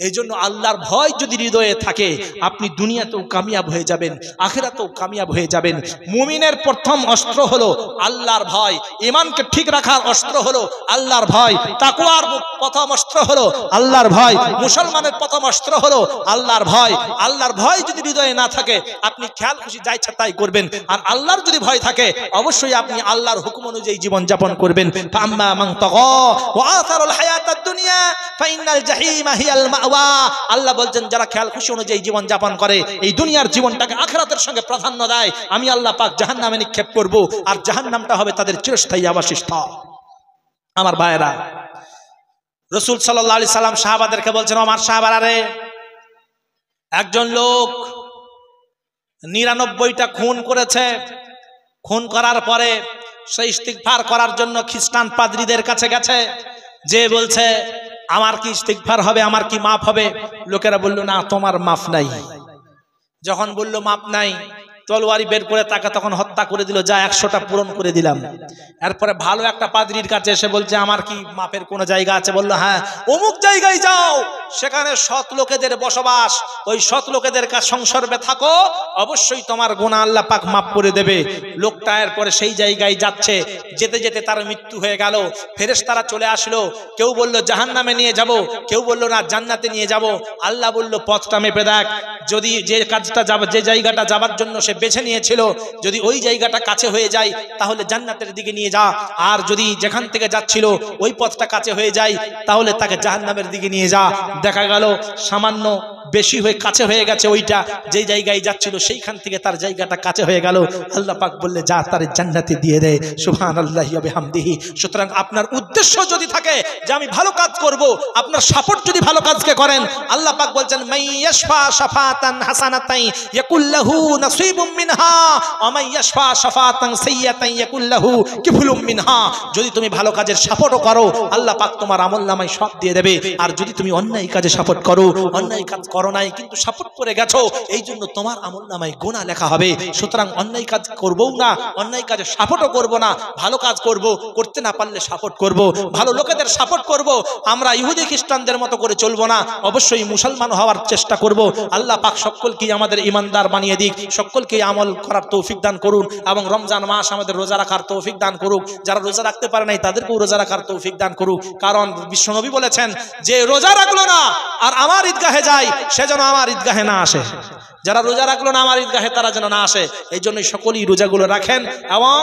এই জন্য আল্লাহর ভয় যদি হৃদয়ে থাকে আপনি দুনিয়াতেও কামিয়াব হয়ে যাবেন, আখিরাতেও কামিয়াব হয়ে যাবেন। মুমিনের প্রথম অস্ত্র হলো আল্লাহর ভয়, ঈমানকে ঠিক রাখার অস্ত্র হলো আল্লাহর ভয়, তাকওয়ার প্রথম অস্ত্র হলো আল্লাহর ভয়, মুসলমানের প্রথম অস্ত্র হলো আল্লাহর ভয়। আল্লাহর ভয় যদি হৃদয়ে না থাকে আপনি খেয়াল খুশি যা ইচ্ছা তাই করবেন, আর আল্লাহর যদি ভয় থাকে অবশ্যই আপনি আল্লাহর হুকুম অনুযায়ী জীবন যাপন করবেন। ফাম্মা মান তাগা ওয়া আসারাল হায়াতাদ দুনিয়া ফাইনাল জাহিমা হিয়াল মাওয়া। আল্লাহ বলছেন যারা খেয়াল খুশি অনুযায়ী জীবন যাপন করে, এই দুনিয়ার জীবনটাকে আখিরাতের সঙ্গে প্রাধান্য দেয়, আমি আল্লাহ পাক জাহান্নামে নিক্ষেপ করব আর জাহান্নামটা হবে তাদের চিরস্থায়ী আবাসস্থল। আমার ভাইয়েরা, রাসূল সাল্লাল্লাহু আলাইহি সাল্লাম সাহাবাদেরকে বলছেন, আমার সাহাবারা রে, একজন লোক 99টা খুন করেছে। খুন করার পরে সে ইস্তিগফার করার জন্য খ্রিস্টান পাদ্রীদের কাছে গেছে, যে বলছে আমার কি ইস্তিগফার হবে, আমার কি মাফ হবে? লোকেরা বলল না, তোমার মাফ নাই। যখন বলল মাফ নাই, তলোয়ারি বের করে তাকে তখন হত্যা করে দিল, যা 100টা পূরণ করে দিলাম। এরপরে ভালো একটা পাদ্রীর কাছে এসে বলছে আমার কি মাপের কোনো জায়গা আছে? বলল হ্যাঁ, অমুক জায়গায় যাও, সেখানে সৎ লোকেদের বসবাস, ওই সৎ লোকেদের কাছে সংসর্গে থাকো, অবশ্যই তোমার গুনাহ আল্লাহ পাক মাফ করে দেবে। লোকটা এরপরে সেই জায়গায় যাচ্ছে, যেতে যেতে তার মৃত্যু হয়ে গেল। ফেরেশতারা চলে আসলো, কেউ বলল জাহান্নামে নিয়ে যাব, কেউ বলল না জান্নাতে নিয়ে যাব। আল্লাহ বলল পথটা মেপে দেখ, যদি যে কাজটা যাবে, যে জায়গাটা যাবার জন্য সে বেছে নিয়েছিল, যদি ওই জায়গাটা কাছে হয়ে যায় তাহলে জান্নাতের দিকে নিয়ে যা, আর যদি যেখান থেকে যাচ্ছিল ওই পথটা কাছে হয়ে যায় তাহলে তাকে জাহান্নামের দিকে নিয়ে যা। দেখা গেল সামান্য বেশি হয়ে কাছে হয়ে গেছে, ওইটা যেই জায়গায় যাচ্ছিল সেইখান থেকে তার জায়গাটা কাছে হয়ে গেল। আল্লাহ পাক বললে যা তার জান্নাতে দিয়ে দে। সুবহানাল্লাহি ওয়া বিহামদিহি। সুতরাং আপনার উদ্দেশ্য যদি থাকে যে আমি ভালো কাজ করব, আপনার সাপোর্ট যদি ভালো কাজকে করেন, আল্লাহ পাক বলছেন মাইয়াশফা শাফাতান হাসানাতান ইয়াকুল লাহু নাসিবুম মিনহা ওয়া মাইয়াশফা শাফাতান সাইয়্যাতান ইয়াকুল লাহু কিফলুম মিনহা। যদি তুমি ভালো কাজের সাপোর্টও করো, আল্লাহ পাক তোমার আমলনামায় সব দিয়ে দেবে। আর যদি তুমি অন্যায় কাজে সাপোর্ট করো, অন্যায় কাজ করো নাই কিন্তু সাপোর্ট করে গেছো, এই জন্য তোমার আমলনামায় গুনাহ লেখা হবে। সুতরাং অন্যায় কাজ করবো না, অন্যায় কাজে সাপোর্টও করব না, ভালো কাজ করব, করতে না পারলে সাপোর্ট করব, ভালো লোকেদের সাপোর্ট করব। আমরা ইহুদি খ্রিস্টানদের মতো করে চলবো না, অবশ্যই মুসলমান হওয়ার চেষ্টা করব। আল্লাহ পাক সকলকে আমাদের ঈমানদার বানিয়ে দিক, সকলকে আমল করার তৌফিক দান করুন এবং রমজান মাস আমাদের রোজা রাখার তৌফিক দান করুক। যারা রোজা রাখতে পারে নাই তাদেরকেও রোজা রাখার তৌফিক দান করুক। কারণ বিশ্বনবী বলেছেন যে রোজা রাখলো না আর আমার ঈদগাহে যায় সে যেন আমার ঈদগাহে না আসে। যারা রোজা রাখলো না আমার ঈদগাহে তারা যেন না আসে। এই জন্যই সকলেই রোজাগুলো রাখেন এবং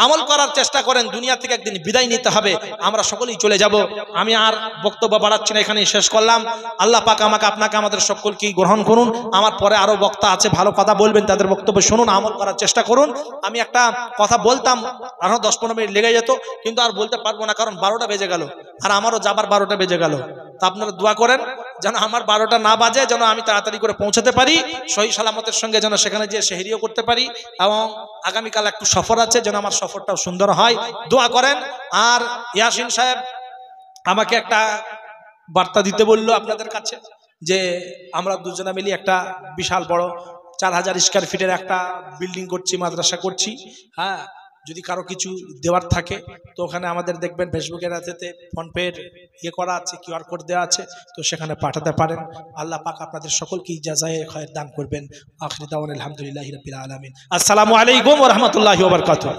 আমল করার চেষ্টা করেন। দুনিয়া থেকে একদিন বিদায় নিতে হবে, আমরা সকলেই চলে যাব। আমি আর বক্তব্য বাড়াচ্ছি না, এখানেই শেষ করলাম। আল্লাহ পাক আমাকে আপনাকে আমাদের সকলকেই গ্রহণ করুন। আমার পরে আরো বক্তা আছে, ভালো কথা বলবেন, তাদের বক্তব্য শুনুন, আমল করার চেষ্টা করুন। আমি একটা কথা বলতাম, আরো 10-15 মিনিট লেগে যেত, কিন্তু আর বলতে পারবো না, কারণ 12টা বেজে গেল আর আমারও যাবার 12টা বেজে গেল। তা আপনারা দোয়া করেন যেন আমার 12টা না বাজে, যেন আমি তাড়াতাড়ি করে পৌঁছাতে পারি, সহি সালামতের সঙ্গে যেন সেখানে গিয়ে সেহরিও করতে পারি। এবং আগামীকাল একটু সফর আছে, যেন আমার সফরটাও সুন্দর হয়, দোয়া করেন। আর ইয়াসিন সাহেব আমাকে একটা বার্তা দিতে বললো আপনাদের কাছে, যে আমরা দুজনে মিলে একটা বিশাল বড় 4000 স্কয়ার ফিটের একটা বিল্ডিং করছি, মাদ্রাসা করছি। হ্যাঁ, যদি কারো কিছু দেওয়ার থাকে তো ওখানে আমাদের দেখবেন ফেসবুকের আছেতে ফোনপের ইয়ে করা আছে, কিউআর কোড দেওয়া আছে, তো সেখানে পাঠাতে পারেন। আল্লাহ পাক আপনাদের সকলকে জাযায়ে খায়র দান করবেন। আখির দাওয়ানা আলহামদুলিল্লাহি রাব্বিল আলামিন। আসসালামু আলাইকুম ওয়া রাহমাতুল্লাহি ওয়া বারাকাতুহু।